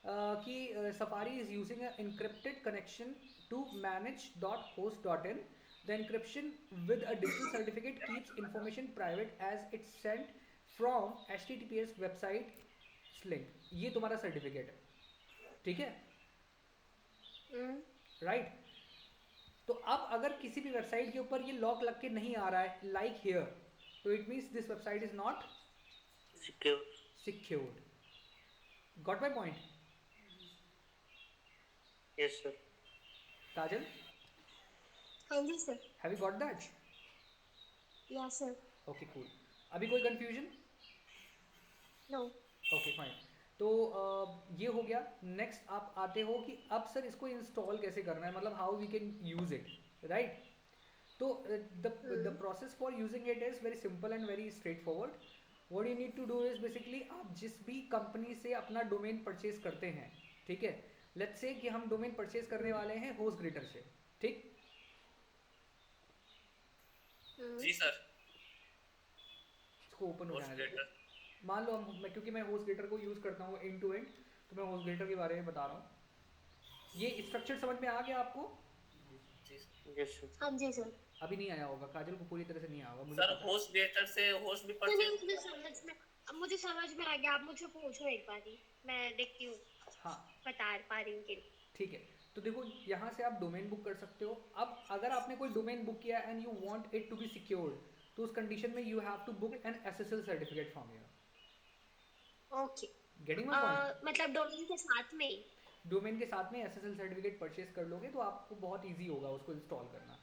कि Safari is using encrypted connection to manage.host.in. The encryption with a digital certificate keeps information private as it's sent from HTTPS website link. ये तुम्हारा सर्टिफिकेट है. ठीक है, राइट? तो अब अगर किसी भी वेबसाइट के ऊपर ये लॉक लग के नहीं आ रहा है लाइक हियर, तो it means this website is not secure. secured. Got my point? Yes sir. Kajal, हाँ जी sir. have you got that? Yeah sir. Okay, cool. अभी कोई confusion? नो. Okay, fine. तो ये हो गया। नेक्स्ट आप आते हो कि अब सर इसको इंस्टॉल कैसे करना है, मतलब how we can use it, right. तो the process for using it is very simple and very straightforward. What you need to do is basically, आप जिस भी कंपनी से अपना डोमेन परचेज करते हैं, ठीक है, लेट्स से कि हम डोमेन परचेज करने वाले हैं होस्टग्रेटर से, ठीक। जी सर। इसको ओपन उठाना है। HostGator। मान लो क्योंकि मैं होस्टग्रेटर को यूज़ करता हूँ एंड टू एंड, तो मैं होस्टग्रेटर के बारे में बता रहा हूँ। ये स्ट्रक्चर समझ में आ गया आपको? जी यस सर। हाँ जी सर। अभी नहीं आया होगा, काजल को पूरी तरह से नहीं आया होगा, मुझे सर, पता है। HostGator से होस्ट भी नहीं नहीं, परचेज। मुझे समझ में आ गया। आप मुझे पूछो एक बारी, मैं देखती हूँ हाँ बता पा रही हूँ कि नहीं। ठीक है। तो देखो यहाँ से आप डोमेन बुक कर सकते हो। अब अगर आपने कोई डोमेन बुक किया and you want it to be secured, तो उस कंडीशन में you have to book an SSL certificate from here. Okay. Getting my point? मतलब डोमेन के साथ में ही? डोमेन के साथ में एसएसएल सर्टिफिकेट परचेज कर लोगे तो आपको बहुत इजी होगा उसको इंस्टॉल करना।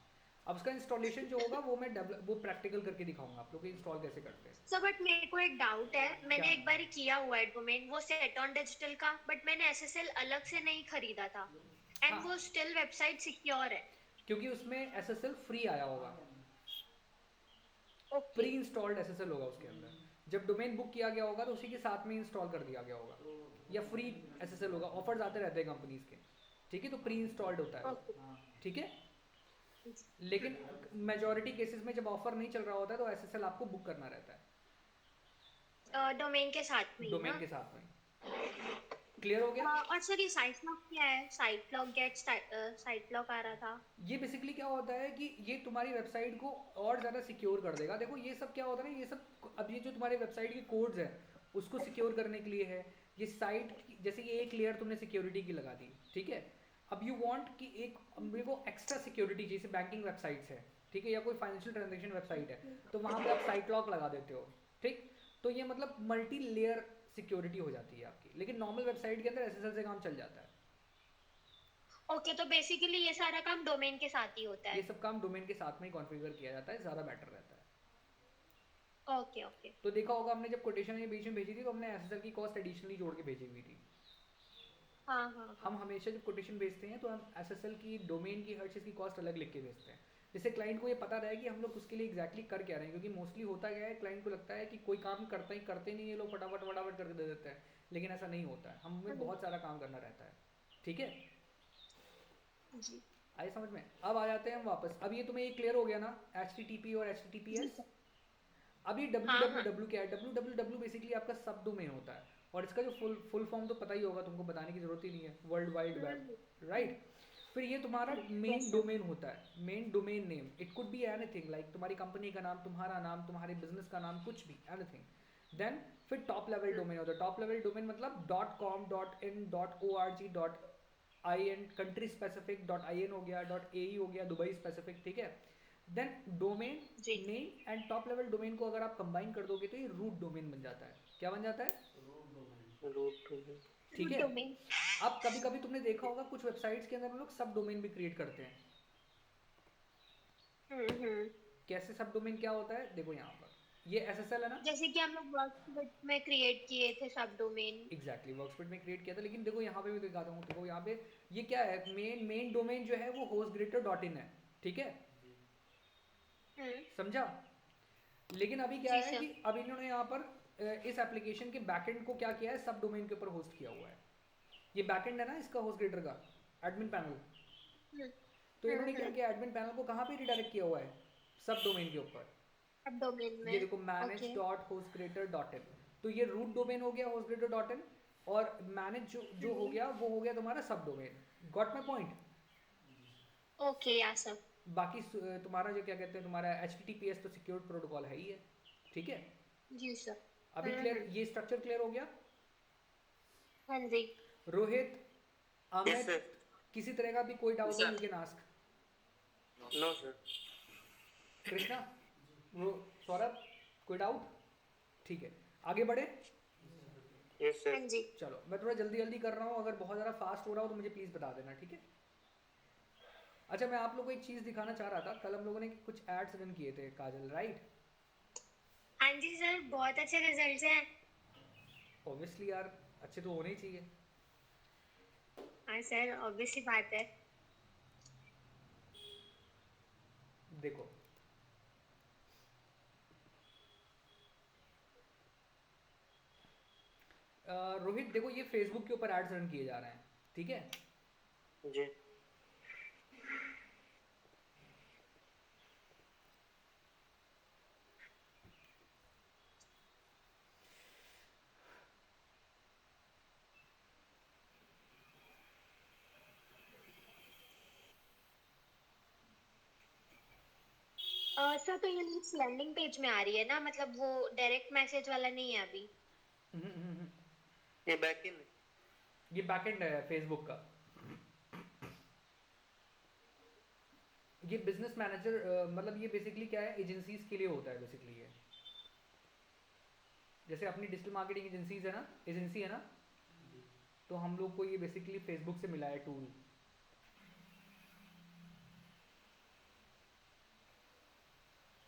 अब उसका इंस्टॉलेशन जो होगा वो मैं वो प्रैक्टिकल करके दिखाऊंगा आप लोग को इंस्टॉल कैसे करते हैं। सर बट मेरे को एक डाउट है, मैंने क्या? एक बार किया हुआ है डोमेन, वो सेट ऑन डिजिटल का, बट मैंने एसएसएल अलग से नहीं खरीदा था एंड हाँ। वो स्टिल वेबसाइट सिक्योर है। क्योंकि उसमें एसएसएल फ्री आया होगा, ओके। प्री इंस्टॉल्ड एसएसएल होगा उसके अंदर। जब डोमेन बुक किया गया होगा तो उसी के साथ में इंस्टॉल कर दिया गया होगा, या फ्री एसएसएल होगा, ऑफर्स आते रहते हैं कंपनीज के, ठीक है। तो प्री इंस्टॉल्ड होता है ओके। वो, ठीक है। लेकिन मेजॉरिटी केसेस में जब ऑफर नहीं चल रहा होता है तो एसएसएल आपको बुक करना रहता है डोमेन के साथ में ही डोमेन ना? के साथ में। क्लियर हो गया? और सर ये साइट लॉक क्या है? Site lock get site lock आ रहा था। ये बेसिकली क्या होता है कि ये तुम्हारी वेबसाइट को और ज़्यादा सिक्योर कर देगा। देखो ये सब क्या होता है ना, ये सब अब ये जो तुम्हारे वेबसाइट के कोड्स हैं उसको सिक्योर करने के लिए है। ये साइट जैसे ये एक लेयर तुमने सिक्योरिटी की लगा दी, ठीक है। अब यू वांट कि एक मेरे को एक्स्ट्रा सिक्योरिटी, जैसे बैंकिंग वेबसाइट्स है, ठीक है, या कोई फाइनेंशियल ट्रांजेक्शन वेबसाइट है, तो वहाँ पे आप साइट लॉक लगा देते हो, ठीक। तो ये मतलब मल्टी लेयर सिक्योरिटी हो जाती है आपकी, लेकिन नॉर्मल वेबसाइट के अंदर एसएसएल से काम चल जाता है। ओके, तो बेसिकली ये सारा काम डोमेन के साथ ही होता ये है? सब काम डोमेन के साथ में ही कॉन्फ़िगर किया जाता है, ज़्यादा बेटर रहता है। Okay okay. तो देखा होगा हमने जब कोटेशन ये बीच में भेजी थी तो हमने एसएसएल की कॉस्ट एडिशनली जोड़ के भेजी हुई थी। हाँ हाँ। हम हमेशा जब कोटेशन भेजते हैं तो हम एसएसएल की डोमेन की हर चीज़ की कॉस्ट अलग लिख के भेजते हैं, जिससे क्लाइंट को ये पता रहे कि हम लोग उसके लिए एग्जैक्टली कर क्या रहे हैं। क्योंकि मोस्टली होता क्या है, क्लाइंट को लगता है कि कोई काम करते नहीं, ये लोग फटाफट फटाफट करके दे देते हैं, लेकिन ऐसा नहीं होता है, हमें बहुत सारा काम करना रहता है, ठीक है। जी। आए समझ में? अब आ जाते हैं हम वापस। अब ये तुम्हें ये क्लियर हो गया ना, HTTP और HTTPS। अब ये www क्या है? www बेसिकली आपका सब डोमेन होता है, और इसका जो फुल फॉर्म तो पता ही होगा तुमको, बताने की जरूरत ही नहीं है, वर्ल्ड वाइड वेब, राइट। फिर ये तुम्हारा मेन डोमेन होता है, main domain name. It could be anything, like तुम्हारी कंपनी का नाम, तुम्हारा नाम, तुम्हारे बिजनेस का नाम, कुछ भी, एनीथिंग। देन फिर टॉप लेवल डोमेन होता है। टॉप लेवल डोमेन मतलब .com .in .org .in, country specific .in हो गया, .ae हो गया, दुबई स्पेसिफिक, ठीक है। Then domain name and top level domain को अगर आप कंबाइन कर दोगे तो ये रूट डोमेन बन जाता है। क्या बन जाता है? Root domain. ठीक है। अब कभी कभी तुमने देखा होगा कुछ वेबसाइट्स के अंदर हम लोग सब डोमेन भी क्रिएट करते हैं। कैसे सब डोमेन क्या होता है? देखो यहाँ पर ये एसएसएल है ना, जैसे कि हम लोग वर्कस्पेस में क्रिएट किए थे सब डोमेन। एग्जैक्टली वर्कस्पेस में क्रिएट किया था। लेकिन देखो यहाँ पे भी दिखाता हूँ, देखो यहाँ पे ये क्या है, मेन डोमेन जो है वो hostgreater.in है, ठीक है, समझा। लेकिन अभी क्या है कि अब इन्होंने यहाँ पर इस एप्लीकेशन के बैकएंड को क्या किया है, सब डोमेन के ऊपर होस्ट किया हुआ है। ये बैकएंड है ना इसका, HostGator का एडमिन पैनल। तो इन्होंने क्या किया, एडमिन पैनल को कहाँ पे रिडायरेक्ट किया हुआ है? सब डोमेन के ऊपर। सब डोमेन में ये देखो manage.hostgreater.in, तो ये रूट डोमेन हो गया hostgreater.in, और मैनेज जो हो गया वो हो गया तुम्हारा सब domain. Got my point? Okay या सर। बाकी तुम्हारा जो क्या कहते हैं, तुम्हारा HTTPS तो सिक्योर प्रोटोकॉल है ही है, ठीक है। जी सर। अभी क्लियर, ये स्ट्रक्चर क्लियर हो गया? हाँ जी। Rohit, yes Amit, sir. किसी तरह का भी कोई डाउट हो you can ask. No sir. Krishna, Saurabh, कोई डाउट? ठीक है, आगे बढ़े। यस हाँ सर। जी। चलो मैं थोड़ा जल्दी जल्दी कर रहा हूँ, अगर बहुत ज़्यादा फास्ट हो रहा हो तो मुझे प्लीज़ बता देना, ठीक है। अच्छा, मैं आप लोगों को एक चीज़ दिखाना चाह रहा था। कल हम लोगों ने कुछ एड्स रन किए थे काजल, राइट? हाँ जी सर, बहुत अच्छे रिजल्ट्स हैं। ऑब्वियसली यार, अच्छे तो होने ही चाहिए। हाँ सर, ऑब्वियसली बात है। देखो रोहित, देखो ये फेसबुक के ऊपर एड्स रन किए जा रहे हैं, ठीक है? जी। सर तो ये लिंक्स लैंडिंग पेज में आ रही है ना, मतलब वो डायरेक्ट मैसेज वाला नहीं है अभी। हम्म, हम्म, हम्म। ये बैकएंड है। ये बैकएंड है फेसबुक का। ये बिजनेस मैनेजर मतलब ये बेसिकली क्या है, एजेंसीज के लिए होता है बेसिकली ये। जैसे अपनी डिजिटल मार्केटिंग एजेंसीज है ना, एजेंसी है ना, तो हम लोग को ये बेसिकली फेसबुक से मिला है टूल।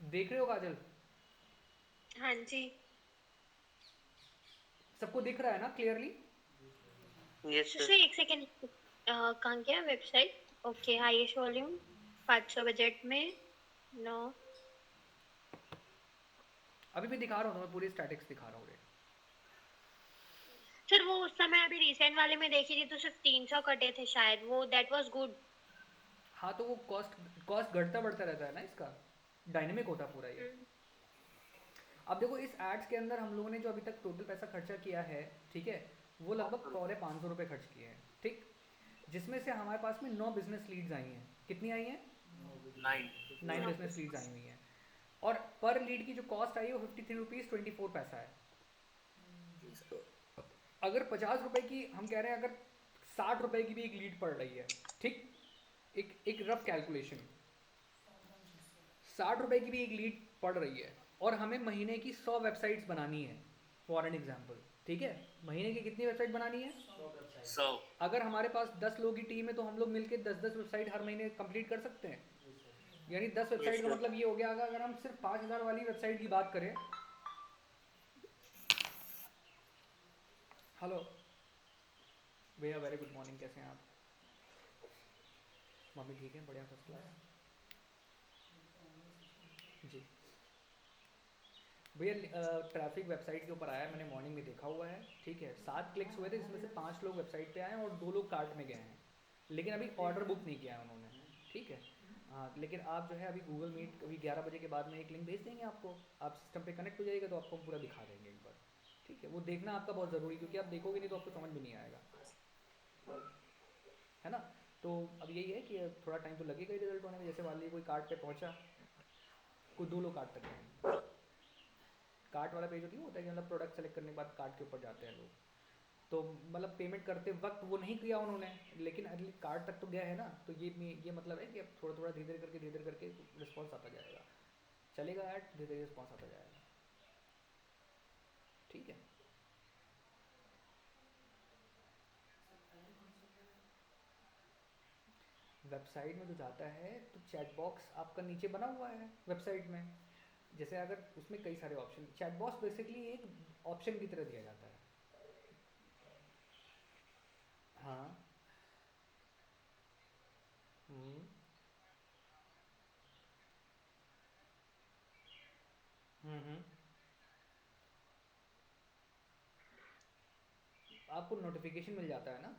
देख रहे हो काजल? हाँ जी। सबको दिख रहा है ना clearly? Yes sir sir. Sir एक सेकेंड, कहाँ गया website? Okay, highest volume 500 budget में। नो अभी मैं दिखा रहा हूँ, मैं पूरी स्टैटिक्स दिखा रहा हूँ। सर, वो उस समय अभी रिसेंट वाले में देखी थी तो सिर्फ 300 कटे थे शायद, वो दैट वाज गुड। हाँ तो वो कॉस्ट कॉस्ट घटता बढ़ता रहता है ना इसका, डायनेमिक होता पूरा ये। अब देखो इस एड्स के अंदर हम लोगों ने जो अभी तक टोटल पैसा खर्चा किया है, ठीक है, वो लगभग 500 रुपये खर्च किए हैं, ठीक? जिसमें से हमारे पास में 9 बिजनेस लीड्स आई हैं। कितनी आई हैं? 9। 9 बिजनेस लीड्स आई हुई हैं। और पर लीड की जो कॉस्ट आई है वो 53 रुपीज़ 24 पैसा है। अगर 50 रुपए की हम कह रहे हैं, अगर 60 रुपए की भी एक लीड पड़ रही है, ठीक, एक एक रफ कैलकुलेशन, 60 रुपए की भी एक लीड पड़ रही है और हमें महीने की 100 वेबसाइट्स बनानी है, फॉर एन एग्जाम्पल, ठीक है? महीने की कितनी वेबसाइट बनानी है? 100। अगर हमारे पास 10 लोगों की टीम है तो हम लोग मिलकर 10-10 वेबसाइट हर महीने कंप्लीट कर सकते हैं। यानी 10 वेबसाइट का सर। मतलब ये हो गया, अगर हम सिर्फ 5,000 वाली वेबसाइट की बात करें। हेलो भैया, वेरी गुड मॉर्निंग, कैसे हैं आप? मम्मी ठीक है? बढ़िया, फर्स्ट क्लास जी। भैया ट्रैफिक वेबसाइट के ऊपर आया है, मैंने मॉर्निंग में देखा हुआ है, ठीक है? 7 क्लिक्स हुए थे, जिसमें से 5 लोग वेबसाइट पे आए हैं और 2 लोग कार्ट में गए हैं, लेकिन अभी ऑर्डर बुक नहीं किया है उन्होंने, ठीक है? हाँ, लेकिन आप जो है अभी गूगल मीट अभी 11 बजे के बाद में एक लिंक भेज देंगे आपको, आप सिस्टम पे कनेक्ट हो जाइएगा तो आपको हम पूरा दिखा देंगे एक बार, ठीक है? वो देखना आपका बहुत ज़रूरी, क्योंकि आप देखोगे नहीं तो आपको समझ में नहीं आएगा, है ना? तो अब यही है कि थोड़ा टाइम तो लगेगा ही रिजल्ट होने में। जैसे मान लीजिए कोई कार्ट पे पहुंचा, कोई 2 लोग कार्ट तक गए, कार्ट वाला पेज होती है, होता है कि मतलब प्रोडक्ट सेलेक्ट करने के बाद कार्ट के ऊपर जाते हैं लोग, तो मतलब पेमेंट करते वक्त वो नहीं किया उन्होंने, लेकिन एटलीस्ट कार्ट तक तो गया है ना, तो ये मतलब है कि अब थोड़ा थोड़ा धीरे धीरे करके रिस्पॉन्स आता जाएगा, चलेगा ऐड, धीरे धीरे रिस्पॉन्स आता जाएगा, ठीक है? वेबसाइट में जो जाता है तो चैट बॉक्स आपका नीचे बना हुआ है वेबसाइट में। जैसे अगर उसमें कई सारे ऑप्शन, चैट बॉक्स बेसिकली एक ऑप्शन की तरह दिया जाता है। हाँ। हम्म, हम्म। आपको नोटिफिकेशन मिल जाता है ना,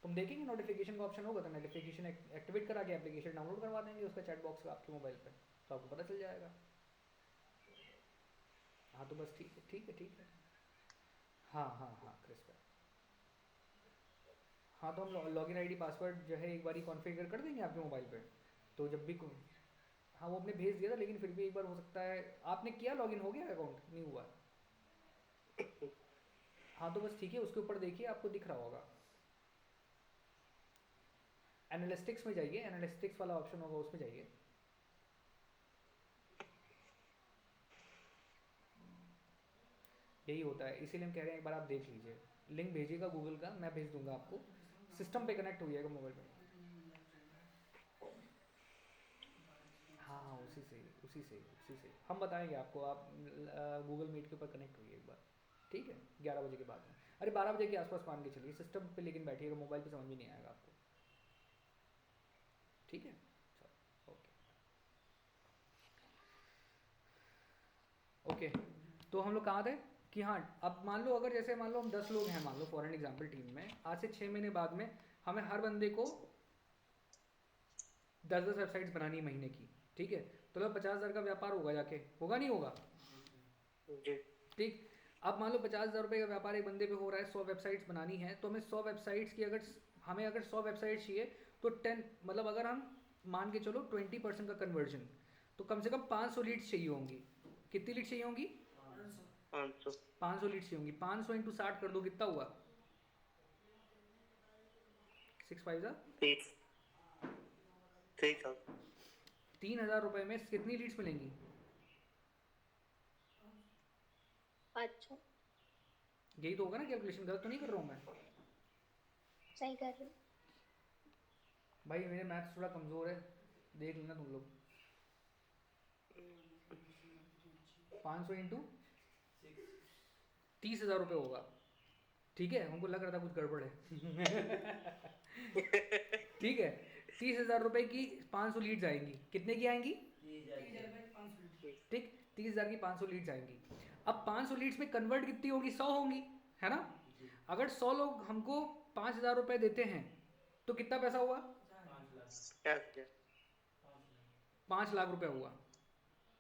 तुम देखेंगे नोटिफिकेशन का ऑप्शन होगा तो नोटिफिकेशन एक्टिवेट करा के एप्लीकेशन डाउनलोड करवा देंगे उसका, चैट बॉक्स का आपके मोबाइल पे, तो आपको पता चल जाएगा। हाँ तो बस ठीक है, ठीक है, ठीक है। हाँ हाँ हाँ, क्रिस्प है। हाँ तो हम लॉगिन आईडी पासवर्ड जो है एक बार ही कॉन्फ़िगर कर देंगे आपके मोबाइल पे, तो जब भी हाँ वो आपने भेज दिया था, लेकिन फिर भी एक बार हो सकता है आपने किया, लॉगिन हो गया, अकाउंट नहीं हुआ? हाँ तो बस ठीक है, उसके ऊपर देखिए आपको दिख रहा होगा, एनालिस्टिक्स में जाइए, एनालिस्टिक्स वाला ऑप्शन होगा उसमें जाइए। यही होता है, इसीलिए हम कह रहे हैं एक बार आप देख लीजिए, लिंक भेजिएगा गूगल का, मैं भेज दूंगा आपको, सिस्टम पे कनेक्ट हो जाएगा मोबाइल पे। हाँ हाँ, उसी से हम बताएंगे आपको, आप गूगल मीट के ऊपर कनेक्ट होइए एक बार। ठीक है, 11 बजे के बाद में, अरे 12 बजे के आसपास मान के चलिए सिस्टम पे, लेकिन बैठिएगा, मोबाइल पे समझ में नहीं आएगा आपको, ठीक है। चलो ओके ओके, तो हम लोग कहाँ थे कि हाँ, अब मान लो अगर जैसे मान लो हम 10 लोग हैं, मान लो फॉर एन एग्जाम्पल टीम में, आज से 6 महीने बाद में हमें हर बंदे को 10-10 वेबसाइट्स बनानी है महीने की, ठीक है, तो मतलब 50,000 का व्यापार होगा जाके, होगा नहीं होगा, जी ठीक। अब मान लो 50,000 रुपये का व्यापार एक बंदे पे हो रहा है, 100 वेबसाइट्स बनानी है, तो हमें 100 वेबसाइट्स की अगर हमें अगर 100 वेबसाइट्स चाहिए तो 10 मतलब अगर हम मान के चलो 20% का कन्वर्जन, तो कम से कम 500 लीड्स चाहिए होंगी। कितनी लीड्स चाहिए होंगी? 500 500 लीड्स चाहिए होंगी। 500 इंटू 60 कर दो, कितना हुआ? 6 5 3000 3,000 रुपये में कितनी लीड्स मिलेंगी? अच्छा, यही तो होगा ना कैलकुलेशन, गलत तो नहीं कर रहा हूँ मैं सही कर रहे हो। भाई? मेरे मैथ्स थोड़ा कमज़ोर है, देख लेना तुम लोग। 500 इंटू 30,000 रुपये होगा, ठीक है, हमको लग रहा था कुछ गड़बड़ है। ठीक है, 30,000 रुपये की 500 लीड्स आएंगी, कितने की आएंगी? 30,000 ठीक, 30,000 की 500 लीड्स आएंगी। अब 500 लीड्स में कन्वर्ट कितनी होगी? 100 होंगी, है ना? अगर 100 लोग हमको 5,000 रुपये देते हैं तो कितना पैसा हुआ? 5 लाख रुपए हुआ।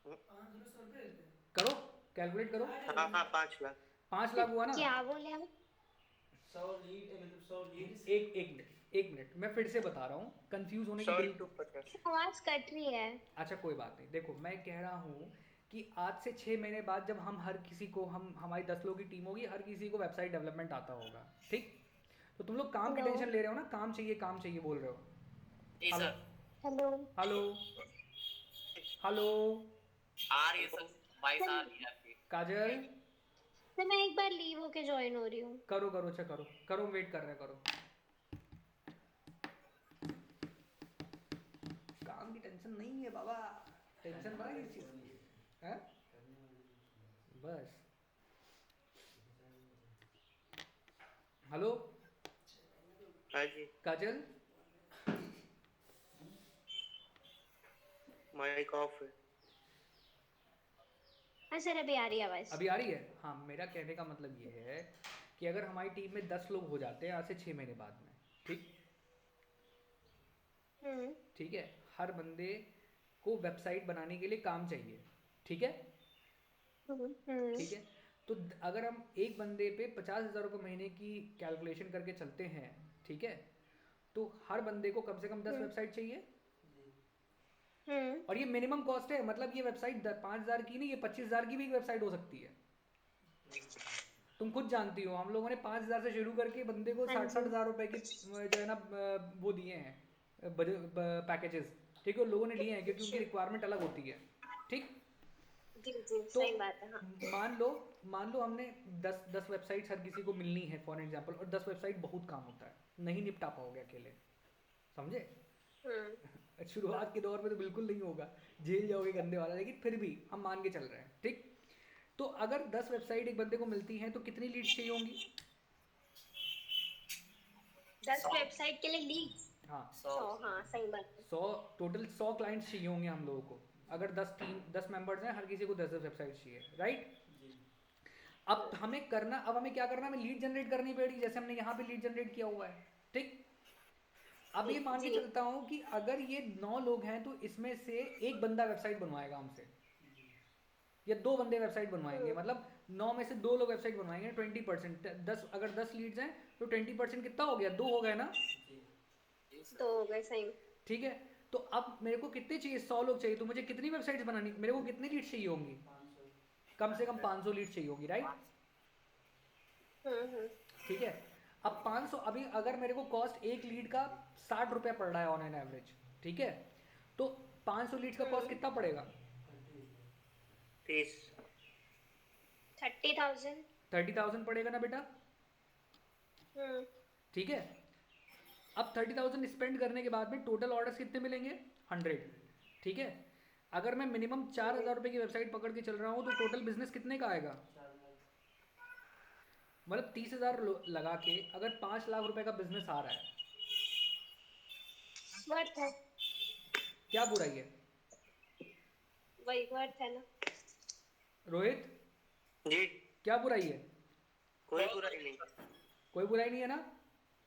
500 रुपये देते हैं। करो, कैलकुलेट करो। हाँ हाँ 5 लाख 5 लाख हुआ ना? क्या बोले हम? 100 लीड मतलब 100 लीड एक मिनट, मैं फिर से बता रहा हूँ, कंफ्यूज होने की 100 बिल्कुल। into 50 आवाज कट रही है। अच्छा कोई बात नहीं, देखो मैं कह रहा हूँ कि आज से 6 महीने बाद जब हम हर किसी को, हम हमारी 10 लोगों की टीम होगी, हर किसी को वेबसाइट डेवलपमेंट आता होगा, ठीक? तो तुम लोग काम की Hello? टेंशन ले रहे हो ना, काम चाहिए बोल रहे हो। जी hello sir. Hello. Hello hello आ रही है सर, वॉइस आ रही है आपकी। काजल, तो मैं एक बार लीव होके ज्वाइन हो रही हूँ। करो करो, अच्छा करो करो, वेट कर रहे हैं, करो। काम की टेंशन नहीं है बाबा, टेंशन बड़ा किस चीज़ की है? बस हेलो हाँ जी काजल, माइक ऑफ है हाँ सर, अभी आ रही है आवाज। अभी आ रही है? हाँ, मेरा कहने का मतलब ये है कि अगर हमारी टीम में 10 लोग हो जाते हैं आज से 6 महीने बाद में, ठीक? ठीक है, हर बंदे को वेबसाइट बनाने के लिए काम चाहिए, ठीक है? ठीक है, तो अगर हम एक बंदे पे 50,000 रुपये महीने की कैलकुलेशन करके चलते हैं, ठीक है, तो हर बंदे को कम से कम 10 वेबसाइट चाहिए, और ये मिनिमम कॉस्ट है, मतलब ये वेबसाइट 5,000 की नहीं, ये 25,000 की भी एक वेबसाइट हो सकती है। तुम खुद जानती हो, हम लोगों ने 5,000 से शुरू करके बंदे को 60,000 रुपए की जो है ना वो दिए हैं पैकेजेस, ठीक है, उन लोगों ने लिए हैं क्योंकि उनकी रिक्वायरमेंट अलग होती है, ठीक? जी तो सही बात है। हाँ। मान लो हमने 10 वेबसाइट्स हर किसी को मिलनी है फॉर एग्जांपल, और 10 वेबसाइट बहुत काम होता है, नहीं निपटा पाओगे अकेले, समझे? शुरुआत के दौर में तो बिल्कुल नहीं होगा, झेल जाओगे गंदे वाला, लेकिन फिर भी हम मान के चल रहे हैं, ठीक? तो अगर 10 वेबसाइट एक बंदे को मिलती हैं तो कितनी लीड्स चाहिए होंगी? 10 वेबसाइट के लिए लीड्स? हाँ 100। हाँ सही बात है। 100, टोटल 100 क्लाइंट्स चाहिए होंगे हम लोगों को, अगर 10 मेंबर्स हैं, हर किसी को 10 वेबसाइट चाहिए, राइट? अब हमें क्या करना है, हमें लीड जनरेट करनी पड़ेगी, जैसे हमने यहाँ पे लीड जनरेट किया हुआ है, ठीक? अब ये मान के जी। चलता हूँ कि अगर ये 9 लोग हैं तो इसमें से एक बंदा वेबसाइट बनवाएगा हमसे, या 2 बंदे वेबसाइट बनवाएंगे, मतलब 9 में से 2 लोग वेबसाइट बनवाएंगे, 20%, 10 अगर 10 लीड्स हैं तो 20% कितना हो गया? 2 हो गए ना, तो हो गए सही। ठीक है? तो अब मेरे को कितने चाहिए? 100 लोग चाहिए, तो मुझे कितनी वेबसाइट्स बनानी, मेरे को कितनी लीड्स चाहिए होंगी? कम से कम 500 लीड्स चाहिए होगी, राइट? ठीक है, अब 500, अभी अगर मेरे को कॉस्ट एक लीड का 60 रुपया पड़ रहा है ऑन एन एवरेज, ठीक है, तो 500 लीड्स का कॉस्ट कितना पड़ेगा? 30 30,000। 30,000 पड़ेगा ना बेटा, ठीक है? अब 30,000 स्पेंड करने के बाद में टोटल ऑर्डर्स कितने मिलेंगे? 100, ठीक है? अगर मैं मिनिमम 4,000 रुपये की वेबसाइट पकड़ के चल रहा हूँ तो टोटल बिजनेस कितने का आएगा? मतलब 30,000 लगा के अगर 5 लाख रुपए का बिजनेस आ रहा है, वर्थ है, क्या बुराई है? वही वर्थ है ना। रोहित, जी, क्या बुराई है? कोई बुराई नहीं, कोई बुराई नहीं है ना?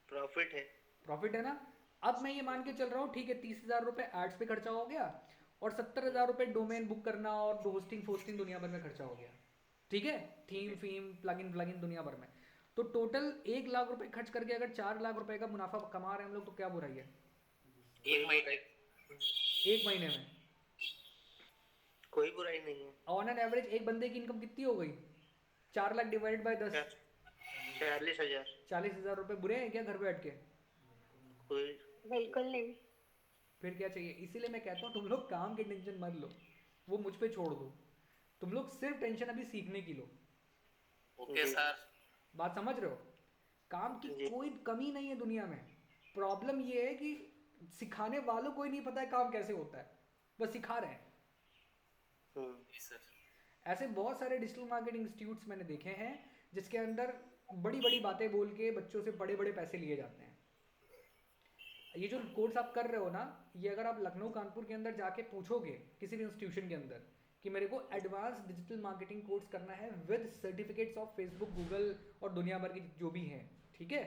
प्रॉफिट है। प्रॉफिट है ना? अब मैं ये मान के चल रहा हूँ, ठीक है, 30,000 रुपए एड्स पे खर्चा हो गया और 70,000 रुपए डोमेन बुक करना और होस्टिंग फोस्टिंग दुनिया भर में खर्चा हो गया, ठीक है, थीम फीम प्लगइन प्लगइन दुनिया भर में। तो टोटल 1 लाख रुपए खर्च करके अगर 4 लाख रुपए का मुनाफा कमा रहे हैं हम लोग, तो क्या बुराई है? एक महीने 1 महीने में कोई बुराई नहीं है। ऑन एन एवरेज एक बंदे की इनकम कितनी हो गई? 4 लाख डिवाइड बाय 10, 40,000। 40,000 रुपए बुरे हैं क्या घर बैठ के? कोई बिल्कुल नहीं। फिर क्या चाहिए? इसीलिए मैं कहता हूँ तुम लोग काम की टेंशन मत लो, वो मुझ पे छोड़ दो, तुम लोग सिर्फ टेंशन अभी सीखने की लो। ओके जी। सर। बात समझ रहे हो? काम की जी। कोई कमी नहीं है दुनिया में। प्रॉब्लम ये है कि सिखाने वालों को ही नहीं पता है काम कैसे होता है, बस सिखा रहे हैं। जी सर। ऐसे बहुत सारे डिजिटल मार्केटिंग इंस्टीट्यूट्स मैंने देखे हैं जिसके अंदर बड़ी बड़ी बातें बोल के बच्चों से बड़े बड़े पैसे लिए जाते हैं। ये जो कोर्स आप कर रहे हो ना, ये अगर आप लखनऊ कानपुर के अंदर जाके पूछोगे किसी भी इंस्टीट्यूशन के अंदर कि मेरे को एडवांस डिजिटल मार्केटिंग कोर्स करना है with certificates of Facebook, Google और दुनिया भर की जो भी हैं, ठीक है,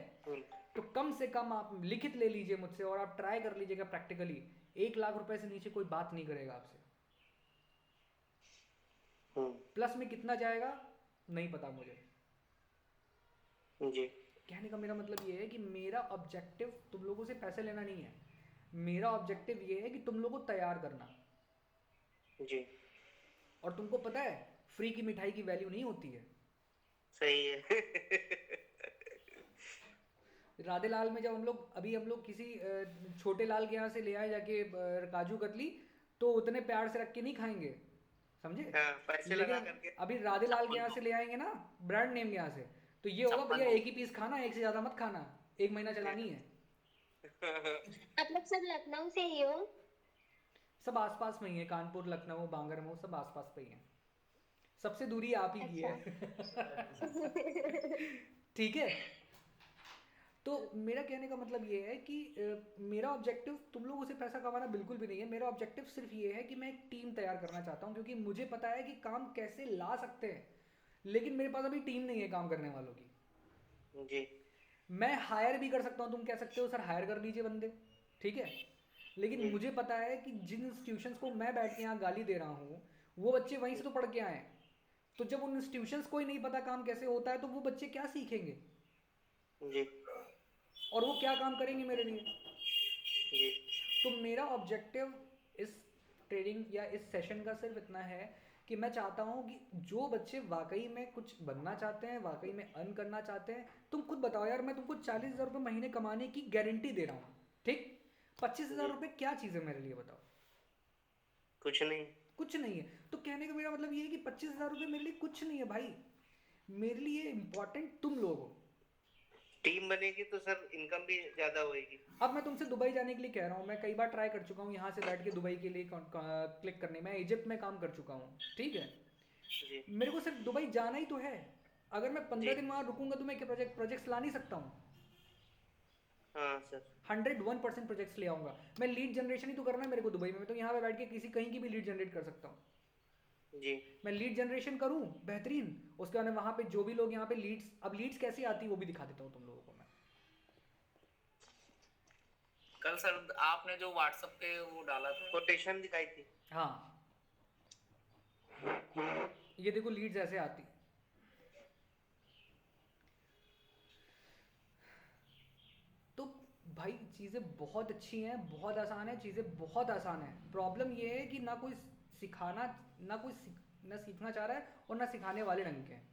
तो कम से कम आप लिखित ले लीजिए मुझसे और आप ट्राई कर लीजिएगा प्रैक्टिकली, 1 लाख रुपए से नीचे कोई बात नहीं करेगा आपसे। प्लस में कितना जाएगा नहीं पता मुझे। जी। कहने का मेरा मतलब ये है कि मेरा ऑब्जेक्टिव तुम लोगों से पैसे लेना नहीं है, मेरा ऑब्जेक्टिव ये है कि तुम लोगों को तैयार करना। जी। और तुमको पता है फ्री की मिठाई की वैल्यू नहीं होती है। सही है। राधे लाल में जब हम लोग किसी छोटे लाल के यहाँ से ले आए जाके काजू कतली, तो उतने प्यार से रख के नहीं खाएंगे, समझे? हाँ, पैसे लगा लेकिन करके। अभी राधे लाल के यहाँ से ले आएंगे ना, ब्रांड नेम के यहाँ से, तो ये होगा भैया एक ही पीस खाना, एक से ज्यादा मत खाना, 1 महीना चलानी है। आप लोग सब लखनऊ से ही हो? सब आसपास में ही है, कानपुर, लखनऊ, बांगरमऊ सब आसपास पे ही है, सबसे दूरी आप ही की है। ठीक है, तो मेरा कहने का मतलब ये है कि मेरा ऑब्जेक्टिव तुम लोगों से पैसा कमाना बिल्कुल भी नहीं है। मेरा ऑब्जेक्टिव सिर्फ ये है कि मैं एक टीम तैयार करना चाहता हूँ, क्योंकि मुझे पता है कि काम कैसे ला सकते हैं, लेकिन मेरे पास अभी टीम नहीं है काम करने वालों की। जी। मैं हायर भी कर सकता हूँ, तुम कह सकते हो सर हायर कर लीजिए बंदे, ठीक है, लेकिन मुझे पता है कि जिन इंस्टीट्यूशंस को मैं बैठ के यहाँ गाली दे रहा हूँ वो बच्चे वहीं से तो पढ़ के आए हैं, तो जब उन इंस्टीट्यूशंस को ही नहीं पता काम कैसे होता है तो वो बच्चे क्या सीखेंगे जी। और वो क्या काम करेंगे मेरे लिए? जी। तो मेरा ऑब्जेक्टिव इस ट्रेडिंग या इस सेशन का सिर्फ इतना है कि मैं चाहता हूँ कि जो बच्चे वाकई में कुछ बनना चाहते हैं, वाकई में अर्न करना चाहते हैं, तुम खुद बताओ यार, मैं तुमको 40,000 रुपये महीने कमाने की गारंटी दे रहा हूँ, ठीक, 25,000 रुपये क्या चीज़ है मेरे लिए बताओ? कुछ नहीं। कुछ नहीं है। तो कहने का मेरा मतलब ये है कि 25,000 रुपये मेरे लिए कुछ नहीं है भाई, मेरे लिए इम्पोर्टेंट तुम लोग हो। टीम बनेगी तो सर इनकम भी ज्यादा होएगी। अब मैं तुमसे दुबई जाने के लिए कह रहा हूँ, मैं कई बार ट्राई कर चुका हूँ यहाँ से बैठ के दुबई के लिए क्लिक करने में, इजिप्ट में काम कर चुका हूँ, ठीक है, जी। मेरे को सिर्फ दुबई जाना ही तो है। अगर मैं 15 जी। दिन वहाँ रुकूंगा तो मैं क्या प्रोजेक्ट्स ला नहीं सकता हूँ? हाँ सर। 101% प्रोजेक्ट्स ले आऊंगा। मैं लीड जनरेशन ही तो करना है मेरे को दुबई में, मैं तो यहाँ पे बैठ के किसी कहीं की भी लीड जनरेट कर सकता हूँ। जी। मैं लीड जनरेशन करूँ बेहतरीन, उसके बाद वहाँ पे जो भी लोग यहाँ पे लीड्स, अब लीड्स कैसी आती है वो भी दिखा देता हूँ तुम लोगों को मैं। कल सर आपने जो व्हाट्सएप पे वो डाला था, कोटेशन दिखाई थी। हाँ, ये देखो लीड्स ऐसे आती। तो भाई चीज़ें बहुत अच्छी हैं, बहुत आसान है, चीज़ें बहुत आसान है। प्रॉब्लम ये है कि ना कोई सिखाना, ना सीखना चाह रहा है और ना सिखाने वाले ढंग के हैं।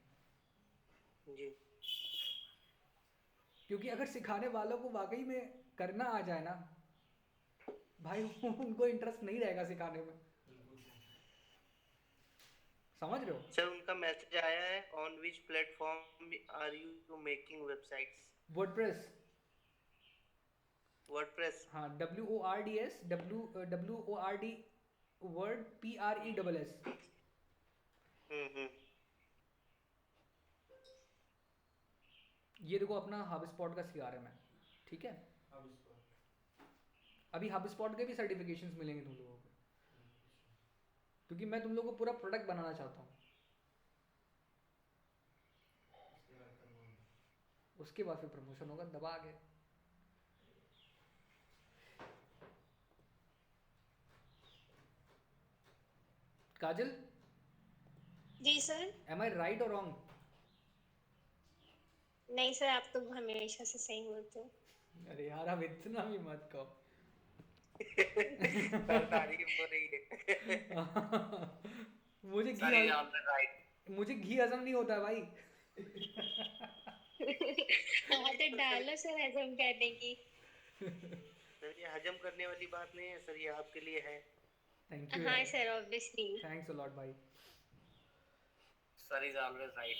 जी। क्योंकि अगर सिखाने वालों को वाकई में करना आ जाए ना भाई, उनको इंटरेस्ट नहीं रहेगा सिखाने में, समझ रहे हो? सर उनका मैसेज आया है, on which platform are you making websites? WordPress. WordPress. हाँ, WORDS, WORD वर्ड PRESS। ये देखो अपना हब स्पॉट का CRM है, ठीक है। अब इसको अभी हब स्पॉट के भी सर्टिफिकेशंस मिलेंगे तुम लोगों को, क्योंकि मैं तुम लोगों को पूरा प्रोडक्ट बनाना चाहता हूँ। इसके बाद प्रमोशन। उसके बाद फिर प्रमोशन होगा दबा के। काजल, जी सर। एम आई राइट और रॉन्ग? नहीं सर, आप तो हमेशा से सही बोलते हो। अरे यार अब इतना भी मत कहो। सर तारीफ हो रही है। मुझे सर इज ऑलवेज राइट। मुझे घी हजम नहीं होता है भाई। आदत डालो सर हजम करने की। सर ये हजम करने वाली बात नहीं है सर, ये आपके लिए है। थैंक यू हाँ यार, sir, obviously. Thanks a lot भाई। Sir is always right.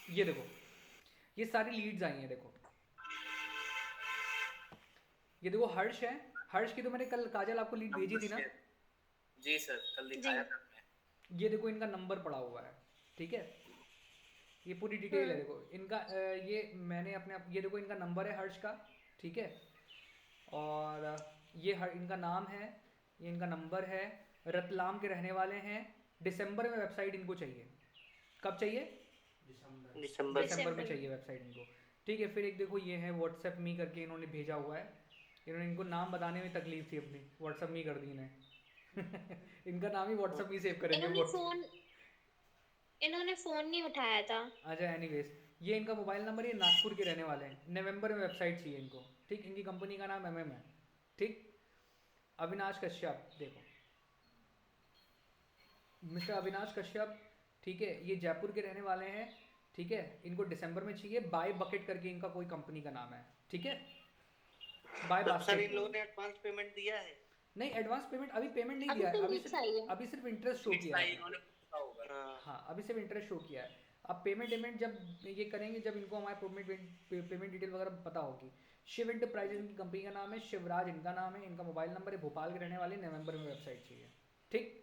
ये देखो ये सारी लीड्स आई हैं, देखो ये देखो हर्ष है। हर्ष की तो मैंने कल काजल आपको लीड भेजी थी ना। जी सर, कल दिखाया था आपने। ये देखो इनका नंबर पड़ा हुआ है, ठीक है। ये पूरी डिटेल है, देखो इनका ये मैंने अपने ये देखो इनका नंबर है हर्ष का, ठीक है। और इनका नाम है, ये इनका नंबर है। रतलाम के रहने वाले हैं। दिसंबर में वेबसाइट इनको चाहिए। कब चाहिए? दिसंबर। दिसंबर। दिसंबर में चाहिए वेबसाइट इनको, ठीक है। फिर एक देखो ये है व्हाट्सएप मी करके इन्होंने भेजा हुआ है। इन्होंने इनको नाम बताने में तकलीफ थी अपनी, व्हाट्सएप मी कर दी इन्हें। इनका नाम ही व्हाट्सएप मी सेव करेंगे। इन्होंने फोन नहीं उठाया था। अच्छा एनीवेज, ये इनका मोबाइल नंबर, ये नागपुर के रहने वाले हैं। नवंबर में वेबसाइट चाहिए इनको, ठीक। इनकी कंपनी का नाम MM है, ठीक। अविनाश कश्यप, देखो मिस्टर अविनाश कश्यप, ठीक है। ये जयपुर के रहने वाले हैं, ठीक है। इनको दिसंबर में चाहिए। बाय बकेट करके इनका कोई कंपनी का नाम है, ठीक है। बाय तब सर बास्केट। इन लोगों ने एडवांस पेमेंट दिया है? नहीं एडवांस पेमेंट अभी पेमेंट नहीं अभी दिया है, तो अभी लीड्स आई है। सिर्फ इंटरेस्ट शो लीड्स किया आई है। इन्होंने पूछा होगा। हाँ। हाँ अभी सिर्फ इंटरेस्ट शो किया है। अब पेमेंट जब ये करेंगे, जब इनको हमारे पेमेंट डिटेल वगैरह पता होगी। शिव इंटरप्राइजेज इनकी कंपनी का नाम है, शिवराज इनका नाम है, इनका मोबाइल नंबर है, भोपाल के रहने वाले, नवंबर में वेबसाइट चाहिए, ठीक।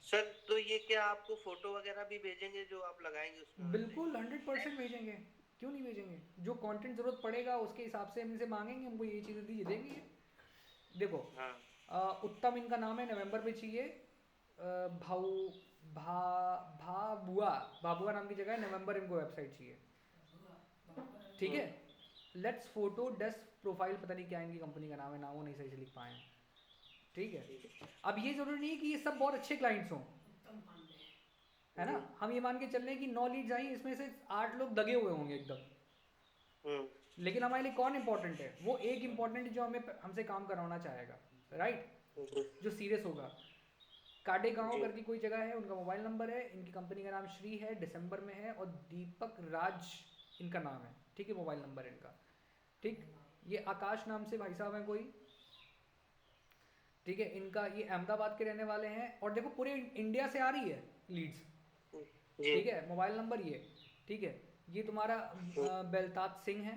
सर तो ये क्या आपको फोटो वगैरह भी भेजेंगे जो आप लगाएंगे उसमें? बिल्कुल 100% भेजेंगे, क्यों नहीं भेजेंगे। जो कंटेंट जरूरत पड़ेगा उसके हिसाब से हम इनसे मांगेंगे, हमको ये चीज़ें दीजिए, देंगे। देखो हाँ। उत्तम इनका नाम है, नवंबर में चाहिए। भाऊ भा भाबुआ भाबुआ नाम की जगह है, नवंबर इनको वेबसाइट चाहिए, ठीक है। लेट्स फोटो डेस्क प्रोफाइल, पता नहीं क्या इनकी कंपनी का नाम है ना, वो नहीं सही से लिख पाए हैं, ठीक है। अब ये जरूरी नहीं है कि ये सब बहुत अच्छे क्लाइंट्स हों, उत्तम पांडे। है ना। हम ये मान के चल रहे हैं कि 9 लीड्स आई, इसमें से 8 लोग दगे हुए होंगे एकदम। लेकिन हमारे लिए कौन इंपॉर्टेंट है? वो एक इंपॉर्टेंट जो हमसे काम कराना चाहेगा, राइट, जो सीरियस होगा। काडे गांव करके कोई जगह है, उनका मोबाइल नंबर है, इनकी कंपनी का नाम श्री है, दिसंबर में है, और दीपक राज इनका नाम है, ठीक है। मोबाइल नंबर इनका, ठीक। ये आकाश नाम से भाई साहब हैं कोई, ठीक है। इनका ये अहमदाबाद के रहने वाले हैं, और देखो पूरे इंडिया से आ रही है लीड्स, ठीक है। मोबाइल नंबर ये, ठीक है। ये तुम्हारा बेलतात सिंह है,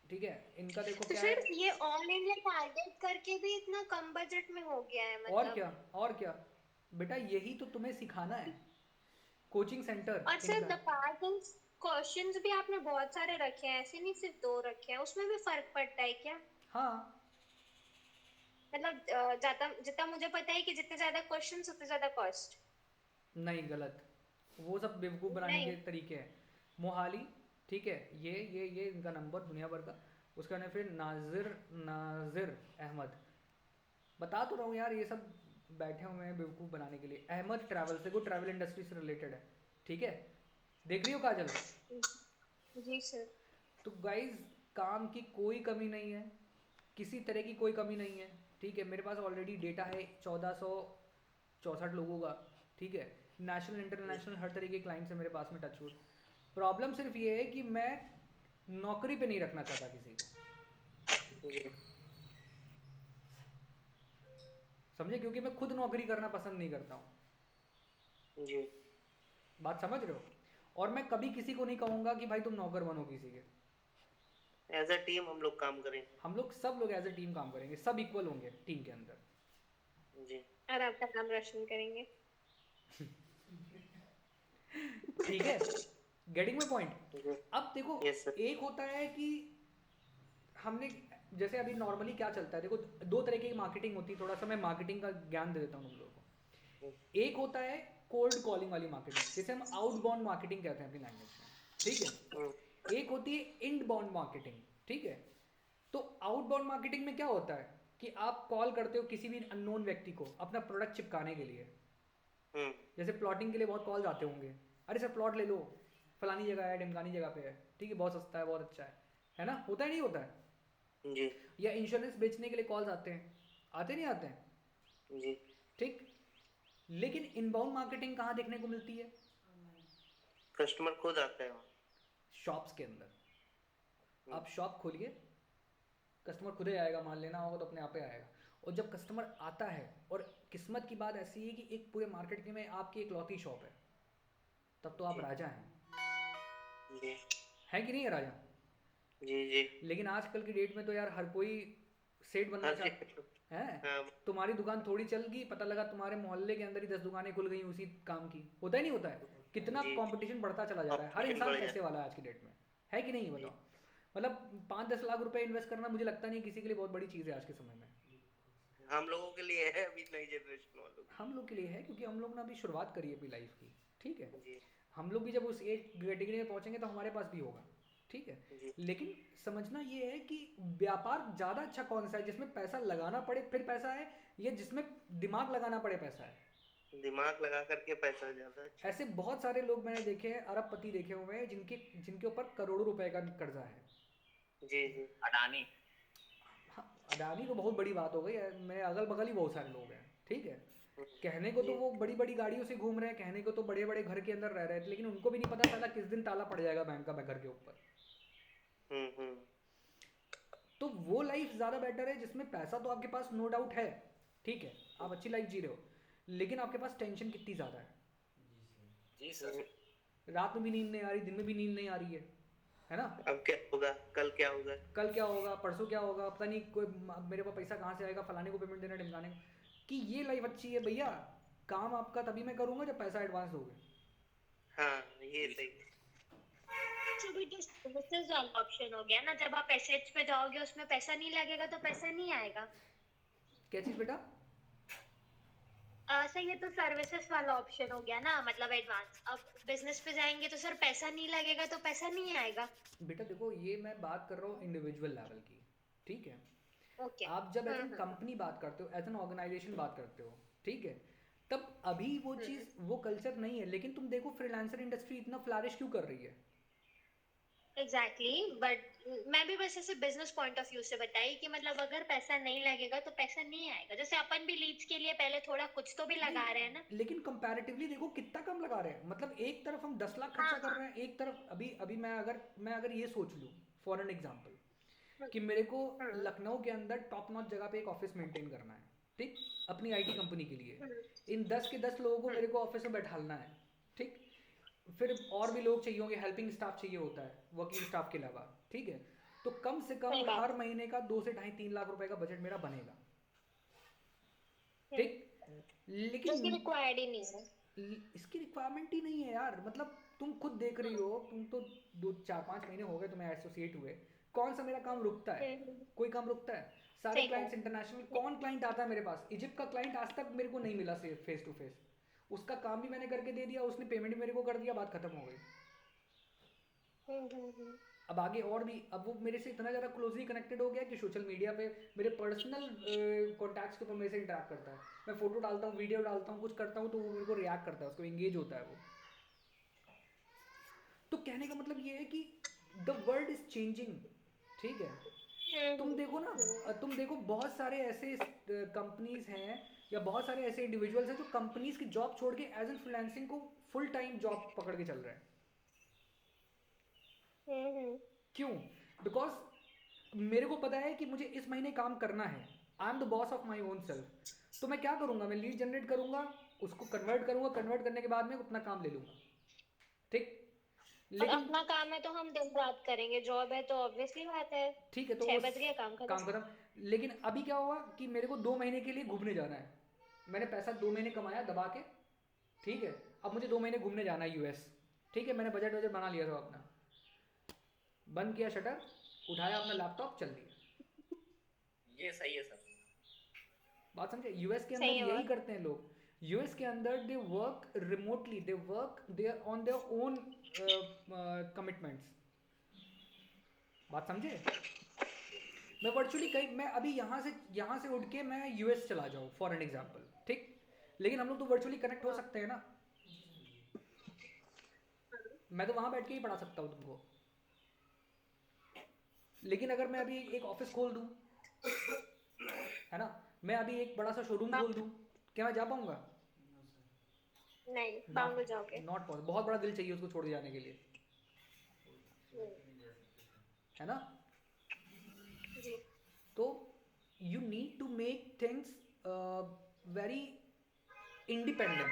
ठीक है। इनका देखो तो क्या सर है। ये ऑल इंडिया टारगेट करके भी इतना कम बजट में हो गया है, और मतलब। क्या बेटा, यही तो तुम्हें सिखाना है, कोचिंग सेंटर और सर इनका। द पैटर्न्स क्वेश्चंस भी आपने बहुत सारे रखे हैं, ऐसे नहीं सिर्फ 2 रखे हैं, उसमें भी फर्क पड़ता है क्या? हाँ मतलब जितना मुझे पता है कि जितने ज्यादा क्वेश्चंस उतने ज्यादा कॉस्ट। नहीं, गलत। वो सब बेवकूफ़ बनाने नहीं। के तरीके हैं। मोहाली, ठीक है। ये इनका नंबर दुनिया भर का। उसका नाम फिर नाजिर अहमद। बता तो रहा हूँ यार, ये सब बैठे हुए हैं बेवकूफ़ बनाने के लिए। अहमद ट्रैवल से, वो ट्रैवल इंडस्ट्री से रिलेटेड है, ठीक है। देख रही हो काजल? जी सर। तो गाइज काम की कोई कमी नहीं है, किसी तरह की कोई कमी नहीं है, ठीक है। मेरे पास ऑलरेडी डेटा है 1464 लोगों का, ठीक है। नेशनल इंटरनेशनल हर तरह के क्लाइंट से मेरे पास में टच हुए। प्रॉब्लम सिर्फ ये है कि मैं नौकरी पे नहीं रखना चाहता किसी को, समझे, क्योंकि मैं खुद नौकरी करना पसंद नहीं करता हूँ। जी। बात समझ रहे हो? और मैं कभी किसी को नहीं कहूँगा कि भाई तुम नौकर बनो किसी के, एज अ टीम हम लोग काम करेंगे। हम लोग सब लोग एज ए टीम काम करेंगे, सब इक्वल होंगे टीम के अंदर। जी और आपका नाम रोशन करेंगे। ठीक है, गेटिंग माई पॉइंट। जी अब देखो, यस सर। एक होता है कि हमने, जैसे अभी नॉर्मली क्या चलता है, देखो दो तरह की मार्केटिंग होती है, थोड़ा सा मैं मार्केटिंग का ज्ञान दे देता हूँ तुम लोगों को। एक होता है कोल्ड कॉलिंग वाली मार्केटिंग, जिसे हम आउटबाउंड मार्केटिंग कहते हैं अपनी लैंग्वेज में, ठीक है। एक होती है इनबाउंड मार्केटिंग, ठीक है। तो आउटबाउंड मार्केटिंग में क्या होता है कि आप कॉल करते हो किसी भी अननोन व्यक्ति को अपना प्रोडक्ट चिपकाने के लिए। जैसे प्लॉटिंग के लिए बहुत कॉल्स आते होंगे, अरे सर प्लॉट ले लो, फलानी जगह है, ढिमकानी जगह पे है, ठीक है, बहुत सस्ता है, बहुत अच्छा है ना, होता है नहीं होता है। जी या इंश्योरेंस बेचने के लिए कॉल्स आते हैं, आते नहीं आते हैं, जी। ठीक। लेकिन इनबाउंड मार्केटिंग कहाँ देखने को मिलती है? कस्टमर खुद आता है वहाँ। शॉप्स के अंदर। आप शॉप खोलिए, कस्टमर खुद ही आएगा, मान लेना होगा तो अपने आप ही आएगा। और जब कस्टमर आता है, और किस्मत की बात ऐसी है कि एक पूरे मार्केट में आपकी इकलौती शॉप है, तब तो आप राजा हैं, जी है कि नहीं है राजा? जी जी। लेकिन आजकल की डेट में तो यार हर कोई सेठ बनना हाँ जी। चाहता है। हाँ तुम्हारी दुकान थोड़ी चल गई, पता लगा तुम्हारे मोहल्ले के अंदर ही 10 दुकानें खुल गई उसी काम की। होता ही नहीं होता है? कितना जी। कंपटीशन बढ़ता चला जा रहा है, हर कंपटीशन इंसान बढ़ पैसे वाला है आज की डेट में, है कि नहीं, ये जी। बताओ। मतलब 5-10 लाख रुपए इन्वेस्ट करना मुझे लगता नहीं किसी के लिए बहुत बड़ी चीज़ है आज के समय में। हम लोगों के लिए है, अभी नई जनरेशन वालों हम लोग के लिए है, क्योंकि हम लोग ने अभी शुरुआत करी है अपनी लाइफ की, ठीक है। के जी हम लोग भी जब उस एज कैटेगरी में पहुंचेंगे तो हमारे पास भी होगा, ठीक है। जी। लेकिन समझना ये है कि व्यापार ज़्यादा अच्छा कौन सा है, जिसमें पैसा लगाना पड़े फिर पैसा है, या जिसमें दिमाग लगाना पड़े पैसा है? दिमाग लगा करके पैसा ज्यादा अच्छा। ऐसे बहुत सारे लोग मैंने देखे हैं, अरबपति देखे हुए हैं, जिनके जिनके ऊपर करोड़ों रुपए का कर्जा है। जी जी। अडानी। हाँ, अडानी तो बहुत बड़ी बात हो गई है, मेरे अगल बगल ही बहुत सारे लोग हैं, ठीक है। कहने को तो जी। वो बड़ी बड़ी गाड़ियों से घूम रहे हैं, कहने को तो बड़े बड़े घर के अंदर रह रहे हैं, लेकिन उनको भी नहीं पता साला किस दिन ताला पड़ जाएगा बैंक का घर के ऊपर। हम्म। तो वो लाइफ ज़्यादा बेटर है जिसमें पैसा तो आपके पास नो डाउट है, ठीक है, आप अच्छी लाइफ जी रहे हो, लेकिन आपके पास टेंशन कितनी ज़्यादा है। जी सर। रात में भी नींद नहीं आ रही, दिन में भी नींद नहीं आ रही है ना। अब क्या होगा, कल क्या होगा। कल क्या होगा, परसों क्या होगा, पता नहीं, कोई मेरे पास पैसा कहाँ से आएगा, फलाने को पेमेंट देना, ढिमकाने को। कि ये लाइफ अच्छी है भैया, काम आपका तभी मैं करूँगा जब पैसा एडवांस दोगे। हाँ ये सही। भी तो सर्विसेज वाला ऑप्शन हो गया ना, जब आप एसेट्स पे जाओगे उसमें पैसा नहीं लगेगा तो पैसा नहीं आएगा। क्या चीज़ बेटा? सर ये तो सर्विसेज वाला ऑप्शन हो गया ना, मतलब एडवांस। अब बिजनेस पे जाएंगे तो सर पैसा नहीं लगेगा तो पैसा नहीं आएगा। बेटा देखो, ये मैं बात कर रहा हूँ इंडिविजुअल लेवल की, ठीक है। ओके। आप जब एज एन कंपनी बात करते हो, एज एन ऑर्गेनाइजेशन बात करते हो, ठीक है, तब अभी वो चीज़, वो कल्चर नहीं है। लेकिन तुम देखो फ्रीलांसर इंडस्ट्री इतना फ्लरिश क्यों कर रही है? एग्जैक्टली, बट मैं भी बस ऐसे बिजनेस पॉइंट ऑफ व्यू से बताई कि मतलब अगर पैसा नहीं लगेगा तो पैसा नहीं आएगा। जैसे अपन भी लीड्स के लिए पहले थोड़ा कुछ तो भी लगा रहे हैं ना। लेकिन कंपैरेटिवली देखो कितना कम लगा रहे हैं। मतलब एक तरफ हम 10 लाख हाँ खर्चा कर रहे हैं, एक तरफ अभी अभी मैं अगर ये सोच लूँ फॉर एन एग्जांपल कि मेरे को लखनऊ के अंदर टॉप नॉच जगह पे एक ऑफिस मेंटेन करना है, ठीक, अपनी आईटी कंपनी के लिए। इन 10 के 10 लोगों को मेरे को ऑफिस में बैठालना है, ठीक। फिर और भी लोग चाहिए होंगे, हेल्पिंग स्टाफ चाहिए होता है वर्किंग स्टाफ के अलावा, ठीक है। तो कम से कम सही बात। हर महीने का 2 से 2.5-3 लाख रुपए का बजट मेरा बनेगा, ठीक। लेकिन उसकी रिक्वायर्ड ही नहीं है। इसकी रिक्वायरमेंट ही नहीं है यार। मतलब तुम खुद देख रही हो, तुम तो 2-4-5 महीने हो गए तुम्हें एसोसिएट हुए, कौन सा मेरा काम रुकता है? कोई काम रुकता है? सारे सही क्लाइंट्स बात। इंटरनेशनल, कौन क्लाइंट आता है मेरे पास? इजिप्ट का क्लाइंट आज तक मेरे को नहीं मिला फेस टू फेस, उसका काम भी मैंने करके दे दिया, उसने पेमेंट मेरे को कर दिया, बात खत्म हो गई। अब आगे और भी, अब वो मेरे से इतना ज़्यादा क्लोजली कनेक्टेड हो गया कि सोशल मीडिया पे मेरे पर्सनल कॉन्टैक्ट्स के ऊपर मेरे से इंटरेक्ट करता है। मैं फोटो डालता हूँ, वीडियो डालता हूँ, कुछ करता हूँ तो वो मेरे को रिएक्ट करता है, उसको एंगेज होता है वो। तो कहने का मतलब ये है कि द वर्ल्ड इज चेंजिंग, ठीक है। तुम देखो ना, तुम देखो बहुत सारे ऐसे कंपनीज हैं या बहुत सारे ऐसे इंडिविजुअल्स हैं जो कंपनीज की जॉब छोड़ के एज एन फ्रीलांसिंग को फुल टाइम जॉब पकड़ के चल रहे हैं। क्यों? बिकॉज मेरे को पता है कि मुझे इस महीने काम करना है, I am the boss of my own self. तो मैं क्या करूँगा, मैं लीड जनरेट करूँगा, उसको कन्वर्ट करूँगा, कन्वर्ट करने के बाद में उतना काम ले लूँगा, ठीक। और लेकिन अपना काम है तो हम दिन रात करेंगे, जॉब है तो ऑब्वियसली बात है ठीक है, तो 6 वो बज गया काम काम खत्म। खत्म। लेकिन अभी क्या हुआ कि मेरे को 2 महीने के लिए घूमने जाना है, मैंने पैसा 2 महीने कमाया दबा के, ठीक है, अब मुझे 2 महीने घूमने जाना है यूएस, ठीक है, मैंने बजट वजट बना लिया था अपना, बंद किया शटर, उठाया अपना लैपटॉप, चल दिया। ये सही है सर। बात समझे? यूएस के सही अंदर है यही बहुत। करते हैं लोग। यूएस के अंदर they work remotely, they work they on their own commitments. बात समझे? मैं वर्चुअली कहीं, मैं अभी यहाँ से उठ के मैं यूएस चला जाऊँ फॉर एन एग्जाम्पल, ठीक, लेकिन हम लोग तो वर्चुअली कनेक्ट हो हाँ। सकते हैं ना, मैं तो वहाँ बैठ के ही पढ़ा सकता हूँ तुमको। लेकिन अगर मैं अभी एक ऑफिस खोल दूँ, है ना, मैं अभी एक बड़ा सा शोरूम आप खोल दूँ, क्या मैं जा पाऊँगा? नहीं नॉट बाउंड हो जाओगे। नॉट पॉसिबल, बहुत बड़ा दिल चाहिए उसको छोड़ के जाने के लिए, है ना? जी। तो you need to make things very independent,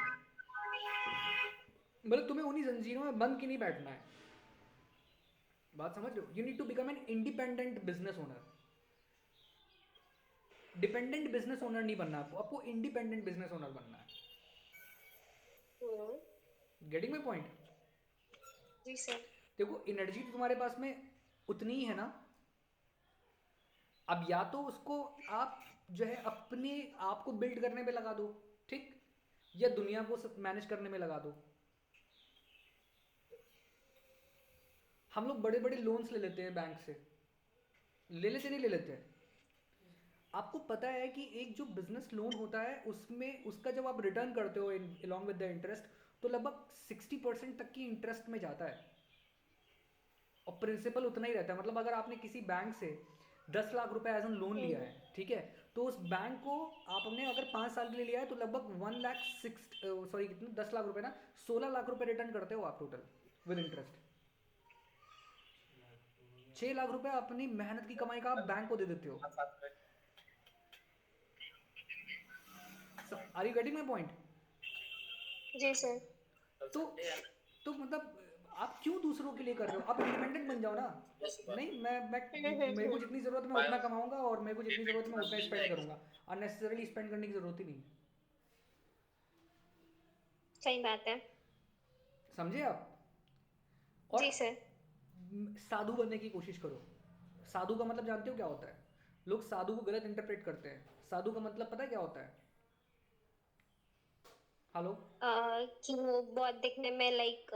मतलब तुम्हें उन्हीं जंजीरों में बंद के नहीं बैठना है। बात समझ रहे हो? You need to become an independent business owner. Dependent business owner नहीं बनना आपको, आपको इंडिपेंडेंट बिजनेस ओनर बनना है। हम्म। Getting my point? जी सर। देखो एनर्जी तो तुम्हारे पास में उतनी ही है ना, अब या तो उसको आप जो है अपने आप को बिल्ड करने में लगा दो, ठीक, या दुनिया को मैनेज करने में लगा दो। हम लोग बड़े बड़े लोन्स ले लेते हैं बैंक से, ले लेते नहीं ले लेते हैं? आपको पता है कि एक जो बिजनेस लोन होता है उसमें उसका जब आप रिटर्न करते हो अलॉन्ग विद द इंटरेस्ट, तो लगभग 60% तक की इंटरेस्ट में जाता है, और प्रिंसिपल उतना ही रहता है। मतलब अगर आपने किसी बैंक से 10 लाख रुपए एज एन लोन लिया है, ठीक है, तो उस बैंक को आपने अगर 5 साल के लिए लिया है तो लगभग 10 लाख रुपए ना, 16 लाख रुपए रिटर्न करते हो आप टोटल विद इंटरेस्ट। 6 लाख रुपए अपनी मेहनत की कमाई का आप बैंक को दे देते हो। Are you getting my point? जी सर। तो तो मतलब आप क्यों दूसरों के लिए कर रहे हो? आप इंडिपेंडेंट बन जाओ ना। नहीं, मैं मेरे को जितनी ज़रूरत है मैं उतना कमाऊंगा, और मेरे को जितनी ज़रूरत है मैं उतना ही स्पेंड करूंगा, अननेसेसरीली स्पेंड करने की ज़रूरत ही नहीं। सही बात है। समझे आप? और जी सर। साधु बनने की कोशिश करो। साधु का मतलब जानते हो क्या होता है? लोग साधु को गलत इंटरप्रेट करते हैं। साधु का मतलब पता है क्या होता है? हेलो? कि वो बहुत दिखने में like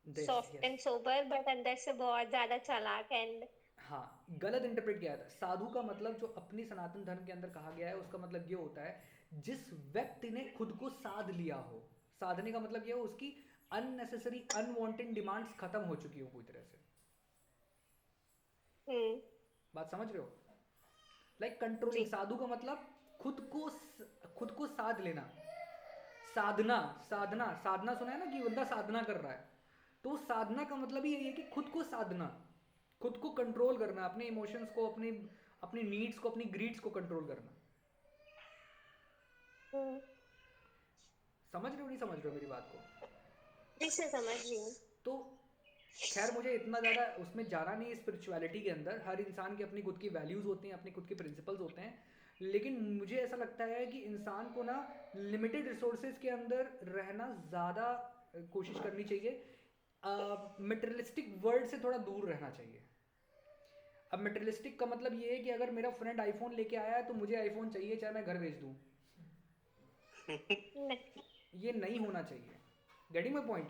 this, soft yes. And sober but अंदर से बहुत ज्यादा चालाक एंड। हाँ, गलत इंटरप्रेट किया था। साधु का मतलब जो अपनी सनातन धर्म के अंदर कहा गया है उसका मतलब ये होता है जिस व्यक्ति ने खुद को साध लिया हो। साधने का मतलब ये हो उसकी अननेसेसरी अनवांटेड डिमांड्स खत्म हो चुकी हो पूरी तरह से। हम्म। बात समझ रहे हो? Like controlling. जी। साधु का मतलब खुद को साध लेना। साधना, साधना, साधना सुना है ना कि बंदा साधना कर रहा है, तो साधना का मतलब ही यही है कि खुद को साधना, खुद को कंट्रोल करना, अपने इमोशंस को, अपनी अपनी नीड्स को, अपनी ग्रीड्स को कंट्रोल करना। हम्म। समझ रहे हो नहीं समझ रहे हो मेरी बात को? जी सर समझ रही हूँ। तो खैर मुझे इतना ज़्यादा उसमें जाना नहीं है स्पिरिचुअलिटी के अंदर। हर इंसान की अपनी खुद की वैल्यूज़ होती हैं, अपने खुद के प्रिंसिपल्स होते हैं, लेकिन मुझे ऐसा लगता है कि इंसान को ना लिमिटेड रिसोर्सेज के अंदर रहना ज़्यादा कोशिश करनी चाहिए। मटेरियलिस्टिक वर्ल्ड से थोड़ा दूर रहना चाहिए। अब मटेरियलिस्टिक का मतलब ये है कि अगर मेरा फ्रेंड आईफोन लेके आया है तो मुझे आईफोन चाहिए चाहे मैं घर भेज दूँ, नहीं। ये नहीं होना चाहिए। Getting my point?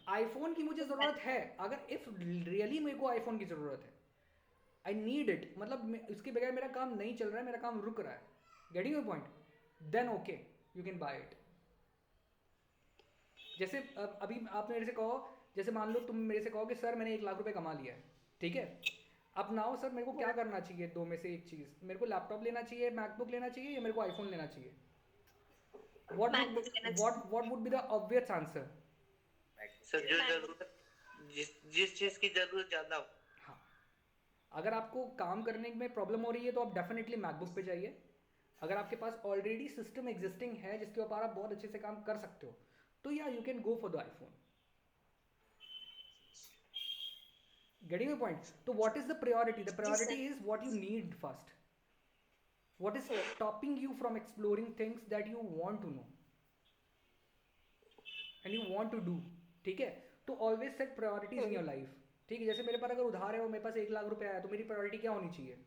आईफोन की मुझे ज़रूरत है, अगर इफ रियली मेरे को आईफोन की ज़रूरत है, आई नीड इट, मतलब इसके बगैर मेरा काम नहीं चल रहा है, मेरा काम रुक रहा है, getting my point, then okay you can buy it. जैसे अभी आप मेरे से कहो, जैसे मान लो तुम मेरे से कहो कि सर मैंने 1 लाख रुपए कमा लिया है, ठीक है, अब नाउ सर मेरे को क्या करना चाहिए? दो में से एक चीज़, मेरे को लैपटॉप लेना चाहिए, मैकबुक लेना चाहिए, या मेरे को आईफोन लेना चाहिए? मैकबुक लेना चाहिए। what would be the obvious answer? Sir जो मैकबुक। जरूरत जिस चीज की जरूरत ज्यादा हो। हाँ, अगर आपको काम करने में प्रॉब्लम हो रही है तो आप डेफिनेटली मैकबुक पे जाइए। अगर आपके पास ऑलरेडी सिस्टम एग्जिस्टिंग है जिसके ऊपर आप बहुत अच्छे से काम कर सकते हो, तो या you can go for the iPhone. Getting my point? तो what is the priority? The priority is what you need first. What is stopping you from exploring things that you want to know and you want to do? ठीक है, तो always set priorities in your life. ठीक है, जैसे मेरे पास अगर उधार है और मेरे पास 1 लाख रुपए आया तो मेरी प्रायोरिटी क्या होनी चाहिए?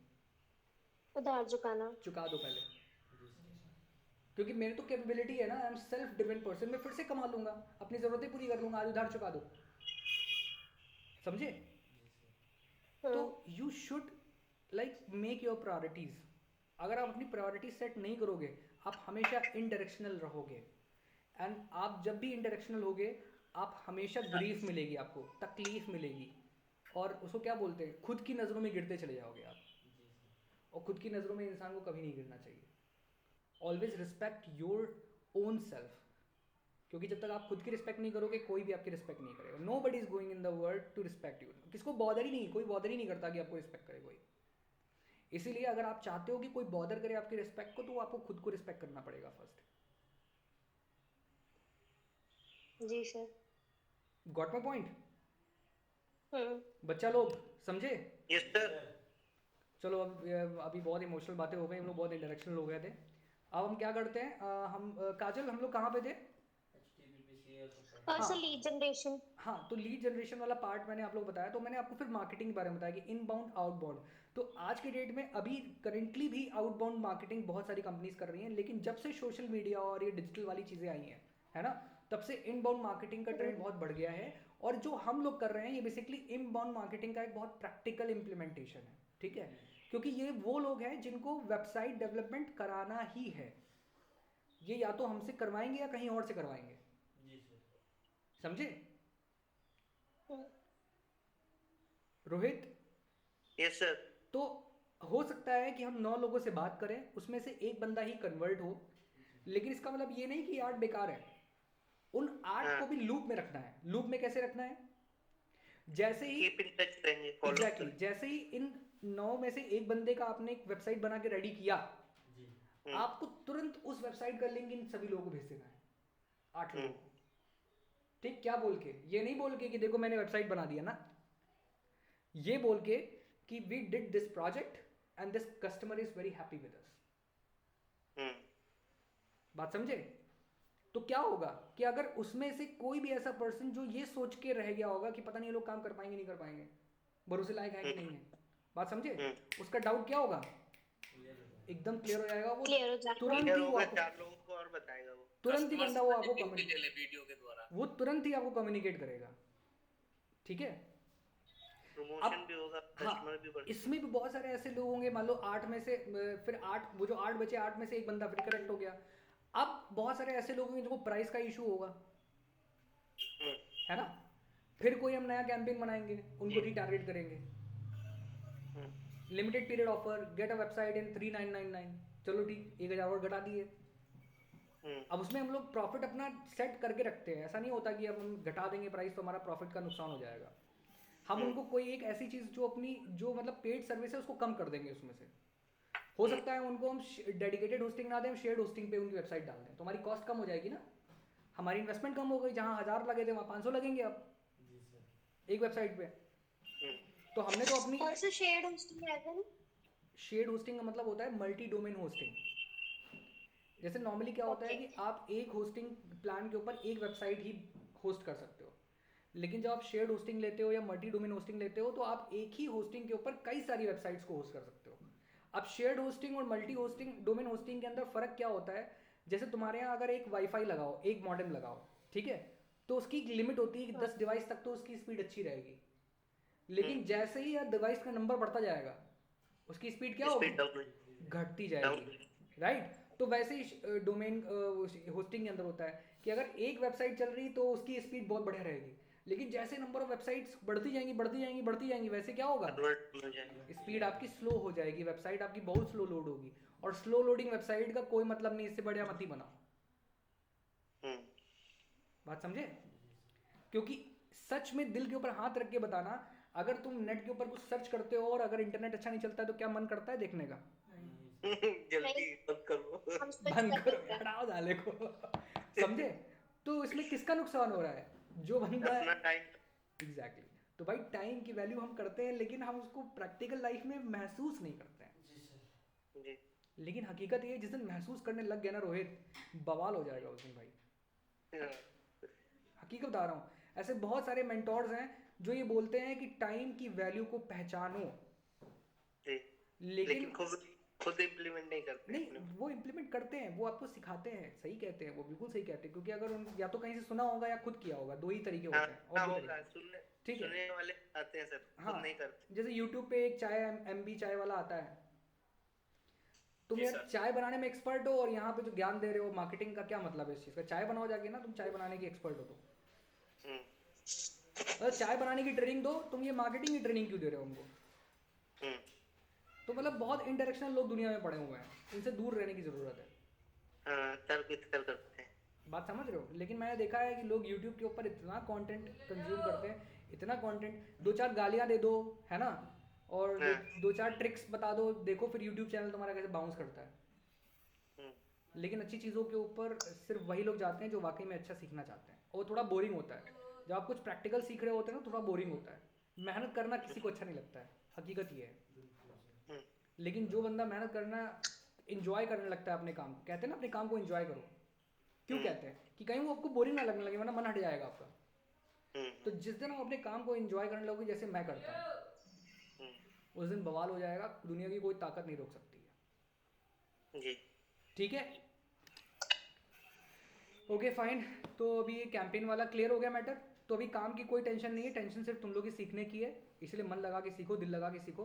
उधार चुकाना. चुका दो पहले, क्योंकि मेरी तो कैपेबिलिटी है ना, I am self dependent person, मैं फिर से कमा लूंगा, अपनी जरूरतें पूरी कर लूंगा, आज उधार चुका दो. समझे? तो you should like make your priorities. अगर आप अपनी प्रायोरिटी सेट नहीं करोगे आप हमेशा इनडायरेक्शनल रहोगे, एंड आप जब भी इनडायरेक्शनल होगे आप हमेशा ग्रीफ मिलेगी, आपको तकलीफ मिलेगी, और उसको क्या बोलते हैं, खुद की नज़रों में गिरते चले जाओगे आप. और खुद की नज़रों में इंसान को कभी नहीं गिरना चाहिए. Always respect your own self, क्योंकि जब तक आप खुद की रिस्पेक्ट नहीं करोगे कोई भी आपकी रिस्पेक्ट नहीं करेगा. Nobody is going in the world to respect you. किसको बॉदर ही नहीं, कोई बॉदर ही नहीं करता कि आपको रिस्पेक्ट करे कोई. इसीलिए अगर आप चाहते हो कि कोई बॉदर करे आपकी रिस्पेक्ट को, तो आपको खुद को रिस्पेक्ट करना पड़ेगा फर्स्ट. जी सर. Got my point? बच्चा लोग समझे? Yes sir. चलो अब अभी बहुत इमोशनल बातें हो गई, हम लोग बहुत इंटरेक्शनल हो गए थे. अब हम क्या करते हैं, काजल हम लोग कहाँ पे थे? Sir lead generation. हाँ, तो लीड जनरेशन वाला पार्ट मैंने आप लोग बताया. तो मैंने आपको फिर मार्केटिंग के बारे में बताया कि इनबाउंड आउटबाउंड. तो आज के डेट में अभी करेंटली भी आउटबाउंड मार्केटिंग बहुत सारी कंपनीज कर रही हैं, लेकिन जब से सोशल मीडिया और ये डिजिटल वाली चीज़ें आई हैं, है ना, तब से इनबाउंड मार्केटिंग का ट्रेंड बहुत बढ़ गया है. और जो हम लोग कर रहे हैं ये बेसिकली इनबाउंड मार्केटिंग का एक बहुत प्रैक्टिकल इम्प्लीमेंटेशन है. ठीक है, क्योंकि ये वो लोग हैं जिनको वेबसाइट डेवलपमेंट कराना ही है. ये या तो हमसे करवाएंगे या कहीं और से करवाएंगे. समझे? रोहित? Yes sir. तो हो सकता है कि हम 9 लोगों से बात करें, उसमें से एक बंदा ही कन्वर्ट हो, लेकिन इसका मतलब ये नहीं कि 8 बेकार है. उन 8 को भी लूप में रखना है. लूप में कैसे रखना है? जैसे ही कीप इन टच रहेंगे, फॉलो. एग्जैक्टली, जैसे ही इन 9 में से एक बंदे का आपने एक वेबसाइट बना के रेडी किया, आपको तुरंत उस वेबसाइट का लिंक इन सभी लोगों को भेज देना है, 8 लोगों को. ठीक, क्या बोल के? ये नहीं बोल के कि देखो मैंने वेबसाइट बना दिया ना, ये बोल के कि we did this project and this customer is very happy with us. बात समझे? तो क्या होगा कि अगर उसमें से कोई भी ऐसा पर्सन जो ये सोच के रह गया होगा कि पता नहीं ये लोग काम कर पाएंगे नहीं कर पाएंगे, भरोसे लायक है कि नहीं है, बात समझे, उसका डाउट क्या होगा, एकदम क्लियर हो जाएगा. वो तुरंत ही वो 4 लोगों को और बताएगा. वो तुरंत ही बंदा वो आपको वीडियो के द्वारा वो तुरंत ही आपको कम्युनिकेट करेगा. ठीक है, प्रमोशन भी होगा, कस्टमर भी बढ़ेगा. इसमें भी बहुत सारे ऐसे लोग होंगे, मान लो 8 में से फिर 8, वो जो 8 बचे 8 में से एक बंदा फिर करेक्ट हो गया. अब बहुत सारे ऐसे लोग होंगे जिनको प्राइस का इशू होगा, है ना, फिर कोई हम नया कैंपेन बनाएंगे, उनको रीटारगेट करेंगे. Limited period offer, get a website in 3999. चलो ठीक, 1000 और घटा दिए. अब उसमें हम लोग प्रॉफिट अपना सेट करके रखते हैं. ऐसा नहीं होता कि अब हम घटा देंगे प्राइस तो हमारा प्रॉफिट का नुकसान हो जाएगा. हम उनको कोई एक ऐसी चीज़ जो अपनी जो मतलब पेड सर्विस है उसको कम कर देंगे. उसमें से हो सकता है उनको हम डेडिकेटेड होस्टिंग ना दें, हम शेयर्ड होस्टिंग पे उनकी वेबसाइट डाल दें, तो हमारी कॉस्ट कम हो जाएगी ना, हमारी इन्वेस्टमेंट कम हो गई. जहाँ 1000 लगे थे वहाँ 500 लगेंगे अब एक वेबसाइट पे. तो हमने तो अपनी शेयर्ड होस्टिंग, शेयर्ड होस्टिंग का मतलब होता है मल्टी डोमेन होस्टिंग. जैसे नॉर्मली क्या होता है कि आप एक होस्टिंग प्लान के ऊपर एक वेबसाइट ही होस्ट कर सकते हो, लेकिन जब आप शेयर्ड होस्टिंग लेते हो या मल्टी डोमेन होस्टिंग लेते हो तो आप एक ही होस्टिंग के ऊपर कई सारी वेबसाइट्स को होस्ट कर सकते हो. अब शेयर्ड होस्टिंग और मल्टी होस्टिंग डोमेन होस्टिंग के अंदर फ़र्क क्या होता है? जैसे तुम्हारे यहाँ अगर एक वाईफाई लगाओ, एक मॉडेम लगाओ, ठीक है, तो उसकी एक लिमिट होती है कि 10 डिवाइस तक तो उसकी स्पीड अच्छी रहेगी. लेकिन जैसे ही यार डिवाइस का नंबर बढ़ता जाएगा उसकी स्पीड क्या होगी? घटती जाएगी. राइट? तो वैसे ही डोमेन होस्टिंग के अंदर होता है कि अगर एक वेबसाइट चल रही तो उसकी स्पीड बहुत बढ़िया रहेगी, लेकिन जैसे नंबर ऑफ वेबसाइट्स बढ़ती जाएंगी वैसे क्या होगा? स्पीड आपकी स्लो हो जाएगी, वेबसाइट आपकी बहुत स्लो लोड होगी. और स्लो लोडिंग वेबसाइट का कोई मतलब नहीं, इससे बढ़िया मत ही बनाओ. बात समझे? क्योंकि सच में दिल के ऊपर हाथ रख के बताना, अगर तुम नेट के ऊपर कुछ सर्च करते हो और अगर इंटरनेट अच्छा नहीं चलता है तो क्या मन करता है देखने का? जल्दी बंद करो, हटाओ डाले को. समझे? तो इसमें किसका नुकसान हो रहा है? जो बंदा अपना टाइम. एग्जैक्टली. तो तो भाई टाइम की वैल्यू हम करते हैं, लेकिन हम उसको प्रैक्टिकल लाइफ में महसूस नहीं करते हैं। जी सर। जी। लेकिन हकीकत ये है, जिस दिन महसूस करने लग गया ना रोहित, बवाल हो जाएगा उस दिन भाई। हाँ, हकीकत बता रहा हूँ, ऐसे बहुत सारे मेंटोर्स हैं जो ये बोलते हैं कि टाइम की वैल्यू को पहचानो, जी। लेकिन लेकिन खुद इम्प्लीमेंट नहीं करते नहीं, अपने में। वो इम्प्लीमेंट करते हैं, वो आपको सिखाते हैं। सही कहते हैं, वो बिल्कुल सही कहते हैं, क्योंकि अगर उन या तो कहीं से सुना होगा या खुद किया होगा, दो ही तरीके हाँ, होते हैं और हाँ, दो होगा। तरीके। सुनने ठीक है, सुनने वाले आते हैं सर, हाँ, खुद नहीं करते। जैसे यूट्यूब पे एक चाय MB चाय वाला आता है, तुम जी यार सर। चाय बनाने में एक्सपर्ट हो और यहाँ पे जो ज्ञान दे रहे हो मार्केटिंग का, क्या मतलब है इस चीज़ का? चाय बनाओ जाके ना, तुम चाय बनाने की एक्सपर्ट हो तो। हम्म। अगर चाय बनाने की ट्रेनिंग दो, तुम ये मार्केटिंग की ट्रेनिंग क्यों दे रहे हो उनको? हम्म। तो मतलब बहुत इनडायरेक्शनल लोग दुनिया में पड़े हुए हैं, इनसे दूर रहने की ज़रूरत है। हाँ, तर्क वितर्क करते हैं। बात समझ रहे हो? लेकिन मैंने देखा है कि लोग YouTube के ऊपर इतना कंटेंट कंज्यूम करते हैं, इतना कंटेंट, दो चार गालियाँ दे दो, है ना, और हाँ। दो चार ट्रिक्स बता दो, देखो फिर YouTube चैनल तुम्हारा कैसे बाउंस करता है। हम्म। लेकिन अच्छी चीज़ों के ऊपर सिर्फ वही लोग जाते हैं जो वाकई में अच्छा सीखना चाहते हैं, और थोड़ा बोरिंग होता है। जब आप कुछ प्रैक्टिकल सीख रहे होते हैं ना, थोड़ा बोरिंग होता है। मेहनत करना किसी को अच्छा नहीं लगता है, हकीकत ये है। हम्म। लेकिन जो बंदा मेहनत करना इंजॉय करने लगता है अपने काम को, कहते हैं ना अपने काम को इंजॉय करो, क्यों हम्म। कहते हैं? कि कहीं वो आपको बोरिंग ना लगने लगे, वरना मन हट जाएगा आपका। हम्म। तो जिस दिन आप अपने काम को इंजॉय करने लगोगे, जैसे मैं करता हूँ, हम्म। उस दिन बवाल हो जाएगा, दुनिया की कोई ताकत नहीं रोक सकती है। जी। ठीक है, ओके फाइन। तो अभी ये कैंपेन वाला क्लियर हो गया मैटर। तो अभी काम की कोई टेंशन नहीं है, टेंशन सिर्फ तुम लोग की सीखने की है, इसलिए मन लगा के सीखो, दिल लगा के सीखो।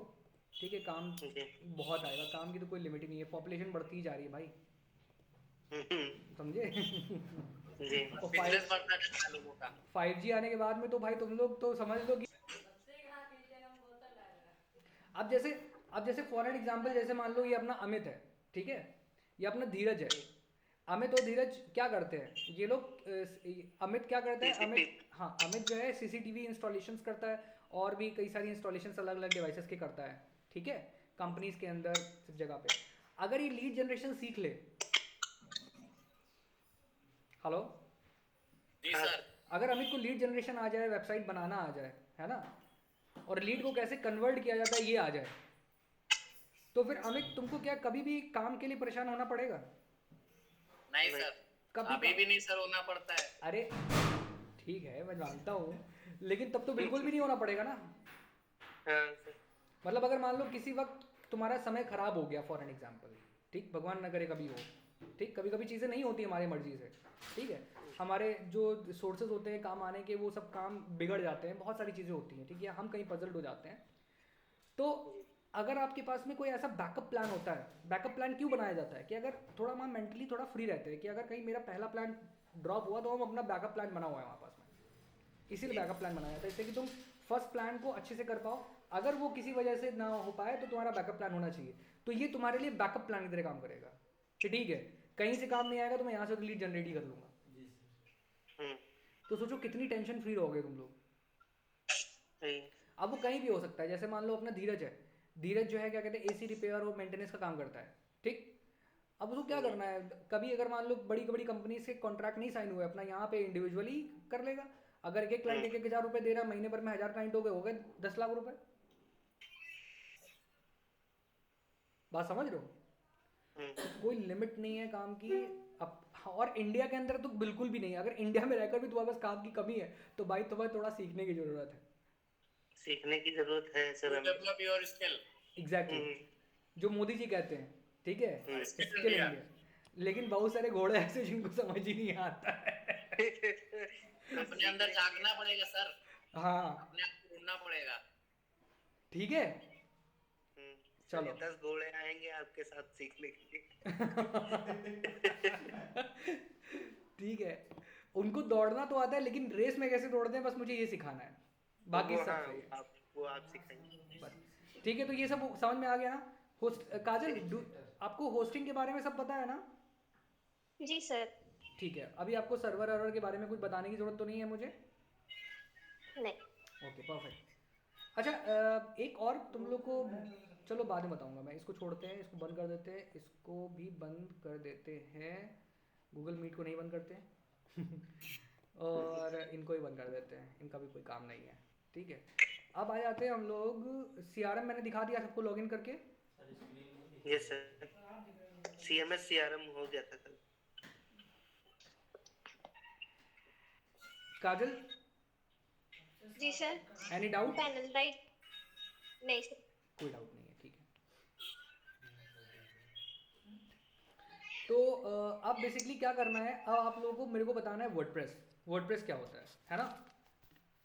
ठीक है, काम जी। बहुत आएगा, काम की तो कोई लिमिट ही नहीं है, पॉपुलेशन बढ़ती ही जा रही है भाई, हम्म। समझे? जी। और बिजनेस बढ़ता रहता है लोगों का। 5G आने के बाद में तो भाई तुम लोग तो समझ लो कि अब जैसे अब जैसे फॉर एन एग्जाम्पल, जैसे मान लो ये अपना अमित है, ठीक है, ये अपना धीरज है। अमित और धीरज क्या करते हैं ये लोग? अमित क्या करता है? CCTV। हाँ, अमित जो है CCTV इंस्टॉलेशंस करता है, और भी कई सारी इंस्टॉलेशंस अलग अलग डिवाइसेस के करता है, ठीक है, कंपनीज के अंदर, सब जगह पे। अगर ये लीड जनरेशन सीख ले, हेलो, जी हाँ। सर। अगर अमित को लीड जनरेशन आ जाए, वेबसाइट बनाना आ जाए, है ना, और लीड को कैसे कन्वर्ट किया जाता है ये आ जाए, तो फिर अमित तुमको क्या कभी भी काम के लिए परेशान होना पड़ेगा? नहीं नहीं। सर, कभी अभी भी नहीं सर होना पड़ता है। अरे ठीक है, मैं जानता हूँ, लेकिन तब तो बिल्कुल भी नहीं होना पड़ेगा ना। हाँ सर। मतलब अगर मान लो किसी वक्त तुम्हारा समय खराब हो गया फॉर एन एग्जाम्पल, ठीक, भगवान न करे कभी हो, ठीक, कभी कभी चीज़ें नहीं होती हमारी मर्जी से, ठीक है, हमारे जो सोर्सेज होते हैं काम आने के, वो सब काम बिगड़ जाते हैं, बहुत सारी चीज़ें होती हैं, ठीक है, हम कहीं पजल्ड हो जाते हैं। तो अगर आपके पास में कोई ऐसा बैकअप प्लान होता है, बैकअप प्लान क्यों बनाया जाता है? कि अगर थोड़ा हम मेंटली थोड़ा फ्री रहते हैं, कि अगर कहीं मेरा पहला प्लान ड्रॉप हुआ तो हम अपना बैकअप प्लान बना हुआ है हमारे पास में, इसीलिए बैकअप प्लान बनाया जाता है, इससे कि तुम फर्स्ट प्लान को अच्छे से कर पाओ। अगर वो किसी वजह से ना हो पाए तो तुम्हारा बैकअप प्लान होना चाहिए, तो ये तुम्हारे लिए बैकअप प्लान की तरह काम करेगा कि ठीक है, कहीं से काम नहीं आएगा तो मैं यहाँ से लीड जनरेट ही कर लूँगा। जी सर। तो सोचो कितनी टेंशन फ्री रहोगे तुम लोग। सही। अब वो कहीं भी हो सकता है, जैसे मान लो अपना धीरज है, धीरज जो है क्या कहते हैं AC रिपेयर और मेंटेनेंस का काम करता है, ठीक। अब उसको क्या करना है, कभी अगर मान लो बड़ी बड़ी कंपनी से कॉन्ट्रैक्ट नहीं साइन हुआ है, अपना यहाँ पे इंडिविजुअली कर लेगा। अगर एक एक क्लाइंट 1,000 रुपये दे रहा है, महीने भर में 1000 क्लाइंट हो गए 10 लाख रुपए। बात समझ रहे हो? कोई लिमिट नहीं है काम की। अब और इंडिया के अंदर तो बिल्कुल भी नहीं है। अगर इंडिया में रहकर भी तुम्हारे पास काम की कमी है तो भाई तुम्हें थोड़ा सीखने की जरूरत है। सीखने की जरूरत है सर हमें। Develop your skill. एग्जैक्टली जो मोदी जी कहते हैं, ठीक है, Skill स्किल India। इंडिया। लेकिन बहुत सारे घोड़े ऐसे जिनको समझ ही नहीं आता है। अपने अंदर झांकना पड़ेगा सर, हाँ अपने आप को ढूंढना पड़ेगा। ठीक है, चलिए चलो 10 घोड़े आएंगे आपके साथ सीखने के लिए। ठीक है, उनको दौड़ना तो आता है लेकिन रेस में कैसे दौड़ते हैं बस मुझे ये सिखाना है, बाकी वो सब हाँ, सही है वो आप सिखाएंगे। बस। ठीक है, तो ये सब समझ में आ गया ना? काजल आपको होस्टिंग के बारे में सब पता है ना? जी सर। ठीक है, अभी आपको सर्वर एरर के बारे में कुछ बताने की जरूरत तो नहीं है मुझे? नहीं। Okay perfect. अच्छा एक और तुम लोग को, चलो बाद में बताऊंगा मैं, इसको छोड़ते हैं, इसको बंद कर देते हैं, इसको भी बंद कर देते हैं, गूगल मीट को नहीं बंद करते और इनको भी बंद कर देते हैं, इनका भी कोई काम नहीं है, ठीक है। अब आ जाते हैं हम लोग CRM, मैंने दिखा दिया सबको लॉगिन करके। सर स्क्रीन नहीं दिख यस सर, CMS CRM हो गया था कल। काजल, जी sir. Any doubt? Panel right? नहीं सर। कोई डाउट नहीं है, ठीक है। तो अब बेसिकली क्या करना है, अब आप लोगों को मेरे को बताना है वर्डप्रेस। वर्डप्रेस क्या होता है ना?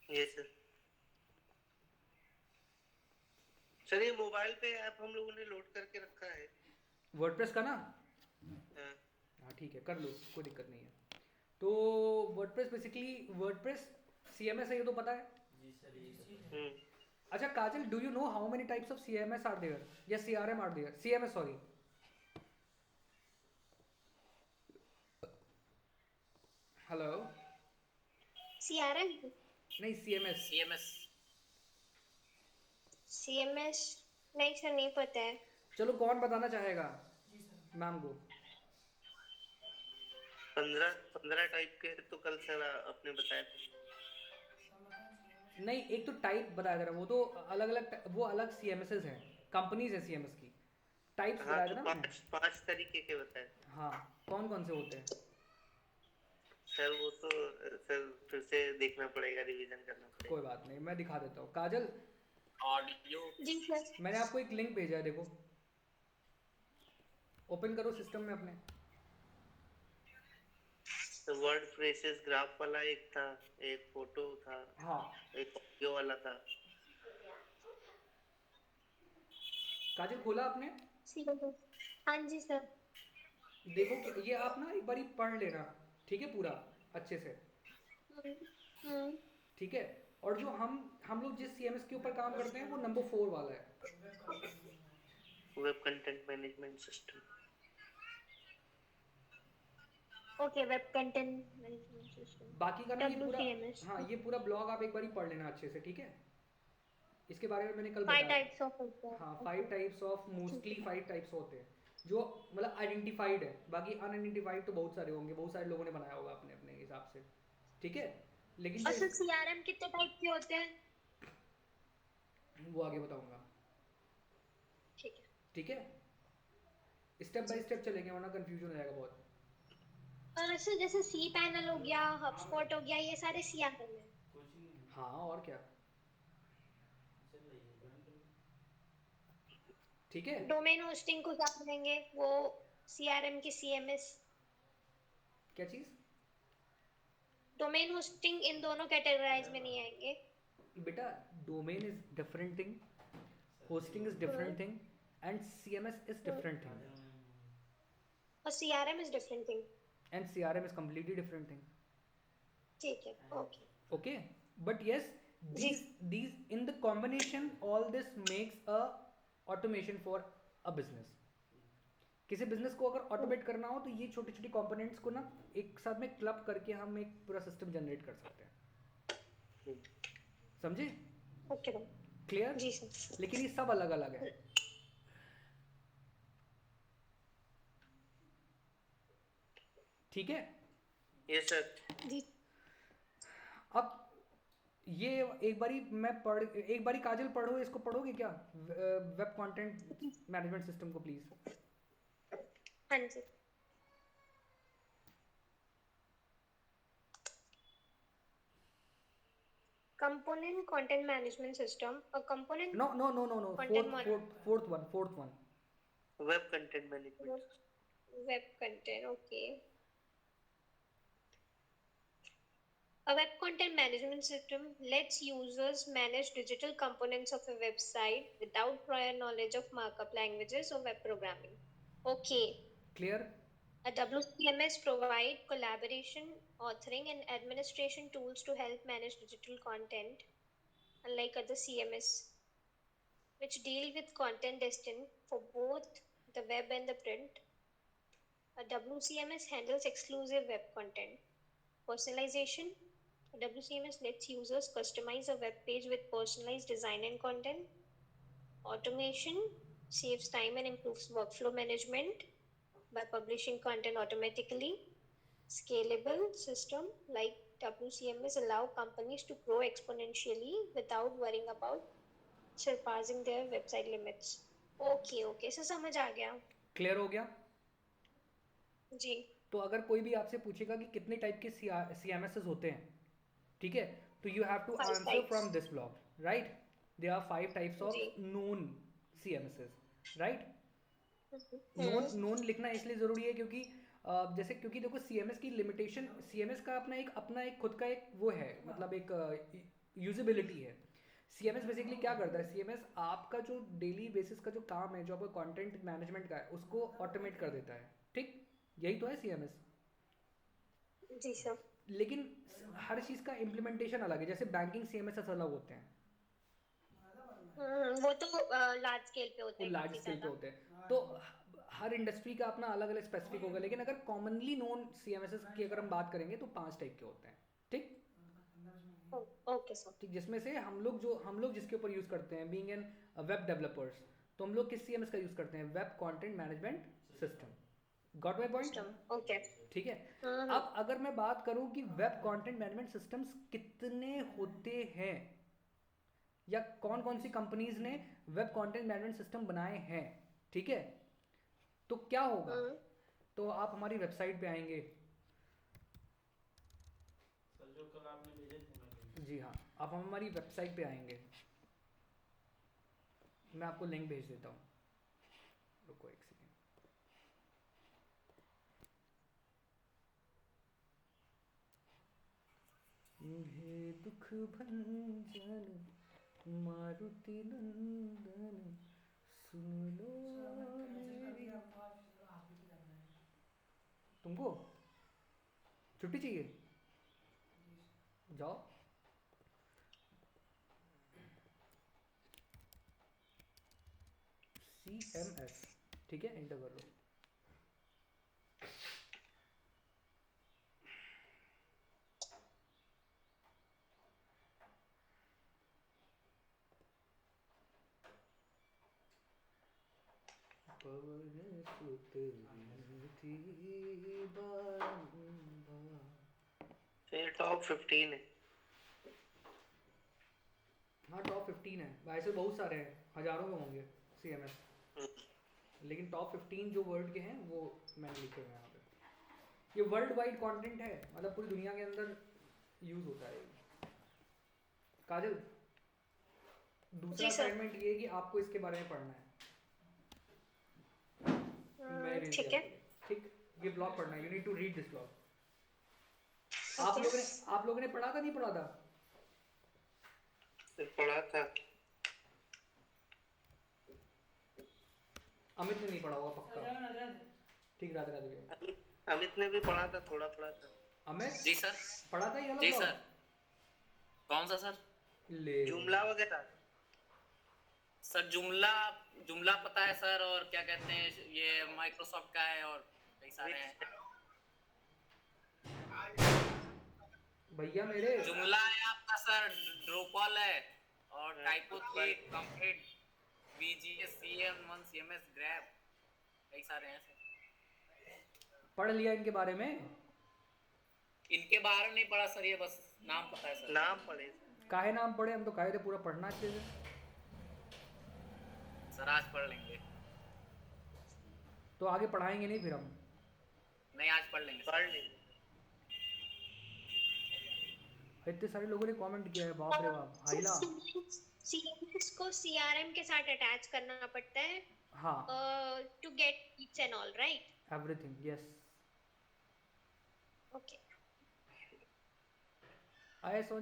Yes sir. सर ये मोबाइल पे ऐप हम लोगों ने लोड करके रखा है। वर्डप्रेस का ना? हाँ। हाँ ठीक है, कर लो, कोई दिक्कत नहीं है। तो वर्डप्रेस बेसिकली, वर्डप्रेस CMS है, ये तो पता है। जी सर ये तो हम्म। अच्छा Kajal, do you know how many types of CMS are there या CRM are there? CMS sorry. Hello? CRM? नहीं, CMS। CMS CMS? नहीं सर, नहीं पता है। चलो कौन बताना चाहेगा मैम को? 15 टाइप के तो कल सर आपने बताया था। नहीं, एक तो टाइप बताया था ना, वो तो अलग अलग, वो अलग CMSs हैं, कंपनीज है CMS की। टाइप्स हाँ बताया तो था ना मैंने। पांच तरीके के बताए थे। हाँ, कौन कौन से होते हैं? सर वो तो सर फिर से देखना पड़ेगा, रिवीजन करना कोई पड़ेगा। बात नहीं, मैं दिखा देता हूँ। काजल, ऑडियो जी सर। मैंने आपको एक लिंक भेजा है, देखो, ओपन करो सिस्टम में अपने। तो वर्ड फ्रेसेस ग्राफ वाला एक था, एक फोटो था, हाँ, एक ऑडियो वाला था। काजल खोला आपने? हाँ जी सर। देखो कि ये आप ना एक बारी पढ़ लेना, ठीक है, पूरा अच्छे से, हम्म। ठीक है। और जो हम लोग जिस CMS के ऊपर काम करते हैं वो नंबर 4 वाला है। Web content management system. Okay, web content management system, बाकी का ना ये पूरा, WCMS। हाँ ये पूरा ब्लॉग आप एक बारी पढ़ लेना अच्छे से, ठीक है। इसके बारे में मैंने कल 5 बताया। टाइप्स ऑफ होता है। हाँ, ओके 5 टाइप्स ऑफ, ठीक मोस्टली है। 5 टाइप्स होते हैं जो मतलब आइडेंटिफाइड है। बाकी अनआइडेंटिफाइड तो बहुत सारे होंगे, बहुत सारे लोगों ने बनाया होगा अपने अपने हिसाब से, ठीक है। लेकिन जो और सर CRM कितने टाइप के होते हैं? वो आगे बताऊंगा, ठीक है ठीक है। Step by ji. स्टेप चलेंगे वरना कंफ्यूजन हो जाएगा बहुत। सर जैसे सी पैनल हो गया, हबस्पॉट हो गया, ये सारे CRM है। कोचिंग है हाँ और क्या, चल रही है, ज्वाइन कर लो। ठीक है। डोमेन होस्टिंग को क्या करेंगे, वो CRM की CMS? क्या चीज़? डोमेन होस्टिंग इन दोनों कैटेगराइज में नहीं आएंगे? बेटा, domain is different thing, hosting is different thing, and CMS is different thing, और CRM is different thing. And CRM is completely different thing. ठीक है, ओके। Okay, but yes, जी। these in the combination, all this makes a automation for a business. किसी business को अगर automate करना हो तो ये छोटी छोटी कंपोनेंट्स को ना एक साथ में क्लब करके हम एक पूरा सिस्टम जनरेट कर सकते हैं, समझे? Okay ma'am. क्लियर? जी सर। लेकिन ये सब अलग अलग है, ठीक है। Yes sir. जी। अब ये एक बारी एक बारी काजल पढ़ो, इसको पढ़ोगे क्या, वेब कंटेंट मैनेजमेंट सिस्टम को प्लीज? हाँ जी। Component content management system, a component No, no, no, no, no. content Fourth one. Web content management. web content, okay. A web content management system lets users manage digital components of a website without prior knowledge of markup languages or web programming. Okay. Clear? A WCMS provide collaboration, authoring, and administration tools to help manage digital content, unlike other CMS, which deal with content destined for both the web and the print. A WCMS handles exclusive web content. Personalization. A WCMS lets users customize a web page with personalized design and content. Automation saves time and improves workflow management by publishing content automatically. Scalable system like WCMS allow companies to grow exponentially without worrying about surpassing their website limits. Okay, so समझ आ गया clear हो गया? जी. तो अगर कोई भी आपसे पूछेगा कि कितने टाइप के CMSs होते हैं, ठीक है, तो you have to 5 answer types. From this blog, right? They are 5 types of G. Known CMSs, right? Hmm. नोन लिखना इसलिए ज़रूरी है क्योंकि जैसे क्योंकि देखो CMS की लिमिटेशन, CMS का अपना एक खुद का एक वो है, मतलब एक यूजेबिलिटी है. CMS बेसिकली क्या करता है? CMS आपका जो डेली बेसिस का जो काम है, जो आपका कंटेंट मैनेजमेंट का है, उसको ऑटोमेट कर देता है, ठीक? यही तो है CMS. जी सर. लेकिन हर चीज़ का इम्प्लीमेंटेशन अलग है. जैसे बैंकिंग CMS अलग होते हैं, वो तो लार्ज स्केल पे होते वो हैं लार्ज काफी स्केल पे ज्यादा. होते हैं. तो हर इंडस्ट्री का अपना अलग अलग स्पेसिफिक होगा. लेकिन अगर कॉमनली नोन CMS की अगर हम बात करेंगे तो 5 टाइप के होते हैं, ठीक? Okay sir. ठीक, जिसमें से हम लोग जिसके ऊपर यूज़ करते हैं, बीइंग एन वेब डेवलपर्स, तो हम लोग किस CMS का यूज़ करते हैं? Web content management system. Got my point? System. Okay. ठीक है. अब अगर मैं बात करूं कि वेब कंटेंट मैनेजमेंट सिस्टम्स कितने होते हैं, या कौन कौन सी कंपनीज ने वेब कंटेंट मैनेजमेंट सिस्टम बनाए हैं, ठीक है, तो क्या होगा? तो आप हमारी वेबसाइट पे आएंगे. सर जो कल आपने भेजे थे मैं लिंक। जी हाँ, आप हमारी वेबसाइट पे आएंगे. मैं आपको लिंक भेज देता हूँ, रुको एक सेकेंड. हे दुख भंजन मारुति नंदन सुन लो मेरी. तुमको छुट्टी चाहिए? जाओ. CMS, ठीक है, एंटर कर लो. पवन सुत विनती बारंबार. फिर टॉप 15 है. हाँ, टॉप 15 है. ऐसे बहुत सारे हैं, हजारों में होंगे CMS. लेकिन टॉप 15 जो वर्ल्ड के हैं वो मैंने लिखे हुए हैं यहाँ पे. ये वर्ल्ड वाइड कंटेंट है, मतलब पूरी दुनिया के अंदर यूज होता है. काजल, दूसरा जी सर. असाइनमेंट ये है कि आपको इसके बारे में पढ़ना है. मैं भेज ठीक दिया है. आपको, ठीक? ये ब्लॉग पढ़ना है. You need to read this blog. Okay. आप लोगों ने पढ़ा था, नहीं पढ़ा था? फिर पढ़ा था. अमित ने नहीं पढ़ा होगा पक्का. ठीक, राधे राधे. अमित ने भी पढ़ा था, थोड़ा पढ़ा था. अमित जी सर. पढ़ा था ये वाला जी ब्लॉग? सर. कौन सा सर? ले जुमला वगैरह. सर जुमला पता है सर, और क्या कहते हैं ये माइक्रोसॉफ्ट का है, और कई सारे हैं. भैया मेरे. जुमला है आपका सर, ड्रोपॉल है, और typo 3 complete, VGS CM1 CMS grab, कई सारे हैं सर. पढ़ लिया इनके बारे में? इनके बारे में नहीं पढ़ा सर, ये बस नाम पता है सर. नाम पढ़े. काहे नाम पढ़े? हम तो काहे थे पूरा पढ़ना अच्छे से. सर आज पढ़ लेंगे. तो आगे पढ़ाएंगे नहीं फिर हम? नहीं, आज पढ़ लेंगे सर. पढ़ ली. इतने सारे लोगों ने कमेंट किया है, बाप रे बाप. हाइला. CMS को CRM के साथ अटैच करना पड़ता है हाँ, to get leads and all, right? Everything, yes. Okay. ऐसा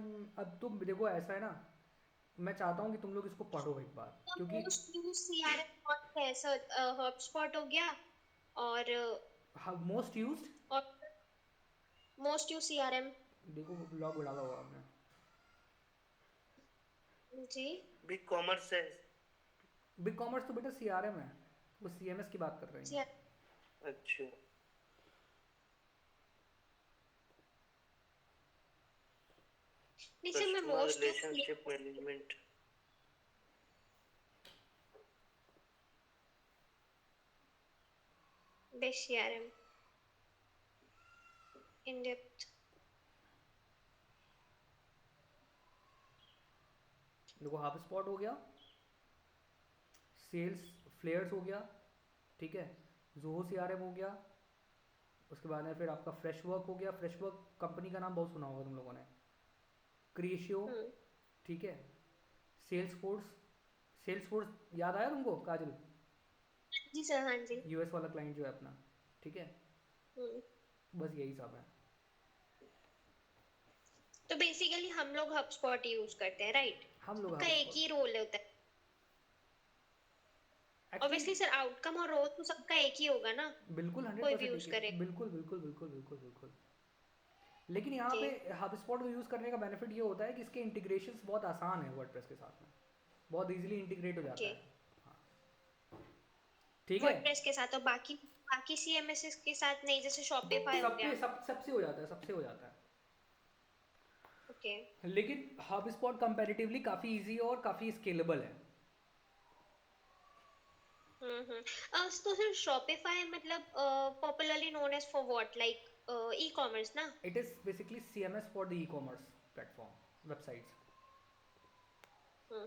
अब तुम देखो, ऐसा है ना, मैं चाहता हूँ कि तुम लोग इसको पढ़ो एक बार, क्योंकि मोस्ट यूज CRM कौन है सर? HubSpot हो गया, और most used. Most use CRM. देखो ब्लॉग डाला हुआ आपने. जी. बिग कॉमर्स है. बिग कॉमर्स तो बेटा CRM है, वो CMS की बात कर रहे हैं. अच्छा. नहीं सर, मैं customer most relationship management. Best CRM in depth. देखो हब स्पॉट हो गया, सेल्स फ्लेयर्स हो गया, ठीक है, जोहो CRM हो गया, उसके बाद में फिर आपका फ्रेश वर्क हो गया। फ्रेश वर्क कंपनी का नाम बहुत सुना होगा तुम लोगों ने। क्रिशियो, ठीक है, सेल्स फोर्स याद आया तुमको काजल? जी सर, हाँ जी। US वाला क्लाइंट जो है अपना, ठीक है, हम्म। बस यही सब है। तो बेसिकली हम लोग HubSpot यूज करते हैं, राइट? हम लोग सबका एक HubSpot ही रोल होता है। ऑब्वियसली एक्चुअली सर, आउटकम और रोल तो सबका एक ही होगा ना, बिल्कुल कोई भी 100% यूज देखिए, करे। बिल्कुल बिल्कुल बिल्कुल बिल्कुल बिल्कुल। लेकिन यहाँ ओके। पे HubSpot को यूज़ करने का बेनिफिट ये होता है कि इसके इंटीग्रेशंस बहुत आसान है वर्डप्रेस के साथ में, बहुत इजीली इंटीग्रेट हो जाता ओके, है। हाँ, ठीक है, वर्डप्रेस के साथ, और बाकी बाकी CMS के साथ नहीं, जैसे शॉपिफाई हो सब गया। पे सबसे हो जाता है, सबसे हो जाता है। ओके। लेकिन HubSpot कंपैरेटिवली काफ़ी इजी और काफ़ी स्केलेबल है। तो सर शॉपिफाई मतलब popularly known as for what, like e-commerce ना? It is basically CMS for the e-commerce platform websites. हम्म।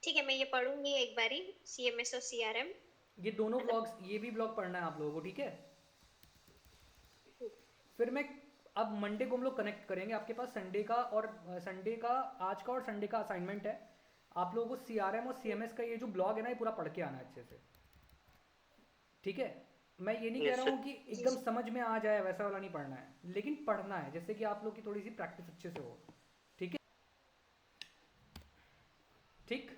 ठीक है, मैं ये पढ़ूंगी एक बारी, CMS और CRM। ये दोनों ब्लॉग्स, ये भी ब्लॉग पढ़ना है आप लोगों को, ठीक है? फिर मैं अब मंडे को हम लोग कनेक्ट करेंगे। आपके पास संडे का और संडे का आज का और संडे का असाइनमेंट है। आप लोगों को CRM और CMS का ये जो ब्लॉग है ना, ये पूरा पढ़ के आना है अच्छे से, ठीक है? मैं ये नहीं कह यस रहा सर। हूँ कि एकदम समझ में आ जाए, वैसा वाला नहीं पढ़ना है, लेकिन पढ़ना है जैसे कि आप लोग की थोड़ी सी प्रैक्टिस अच्छे से हो, ठीक है? ठीक।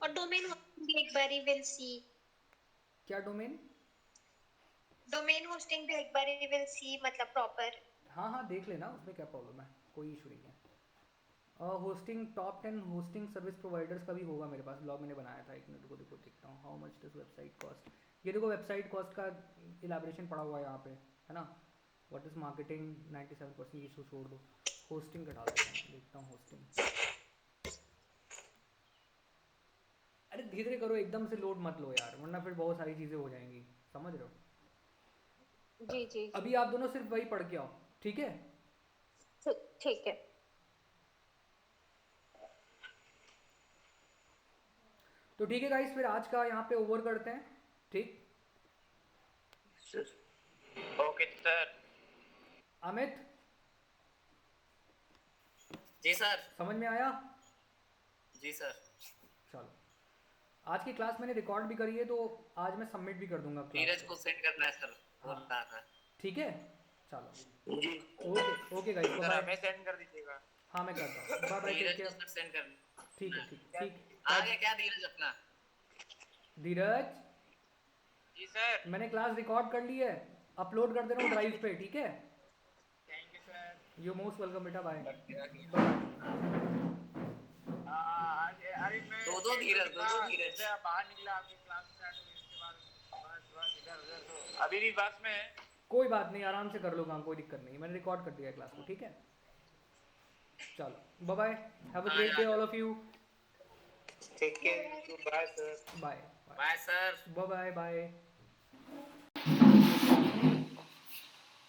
और डोमेन होस्टिंग भी एक बारी विल सी। क्या डोमेन? डोमेन होस्टिंग भी एक बारी विल सी, मतलब प्रॉपर। हाँ हाँ, देख लेना, उसमें क्या प्रॉब्लम है, कोई इशू नहीं है। Hosting top 10 hosting service providers का भी होगा मेरे पास, ब्लॉग मैंने बनाया था, एक मिनट को देखो, देखता हूँ। How much does website cost, ये देखो वेबसाइट कॉस्ट का इलेबोरेशन पड़ा हुआ है यहाँ पे, है ना? व्हाट इज मार्केटिंग 97%, ये छोड़ दो, होस्टिंग का डाल देता हूँ, देखता हूँ होस्टिंग। अरे धीरे धीरे करो, एकदम से लोड मत लो यार, वरना फिर बहुत सारी चीज़ें हो जाएंगी, समझ रहे हो? जी जी जी। अभी आप दोनों सिर्फ वही पढ़ के आओ, ठीक है? ठीक है। तो ठीक है गाइस, फिर आज का यहाँ पे ओवर करते हैं, ठीक? Okay sir. अमित, जी सर। समझ में आया? जी सर। चलो, आज की क्लास मैंने रिकॉर्ड भी करी है, तो आज मैं सबमिट भी कर दूंगा क्लास नीरज को, को सेंड करना है सर, हाँ, बोल रहा था। ठीक है? चलो, जी okay okay guys, sir bye. हमें सेंड कर दीजिएगा। हाँ मैं करता हूँ, बाय बाय, टेक नीरज को केयर। सर सेंड कर। ठीक है, ठीक ठीक। आ गया क्या नीरज अपना? धीरज, जी सर। मैंने क्लास रिकॉर्ड कर ली है, अपलोड कर दे रहा हूँ ड्राइव पे, ठीक है? Thank you sir. You most welcome बेटा, बाय दो बाय। धीरज, दो धीरज। बाहर निकला, आपकी क्लास स्टार्ट हुई, उसके बाद बस इधर उधर, तो अभी भी बस में है। कोई बात नहीं, आराम से कर लो काम, कोई दिक्कत नहीं, मैंने रिकॉर्ड कर दिया है क्लास को, ठीक है? चलो bye bye, have a great day all of you. ठीक है, bye sir. Bye bye sir. Bye bye.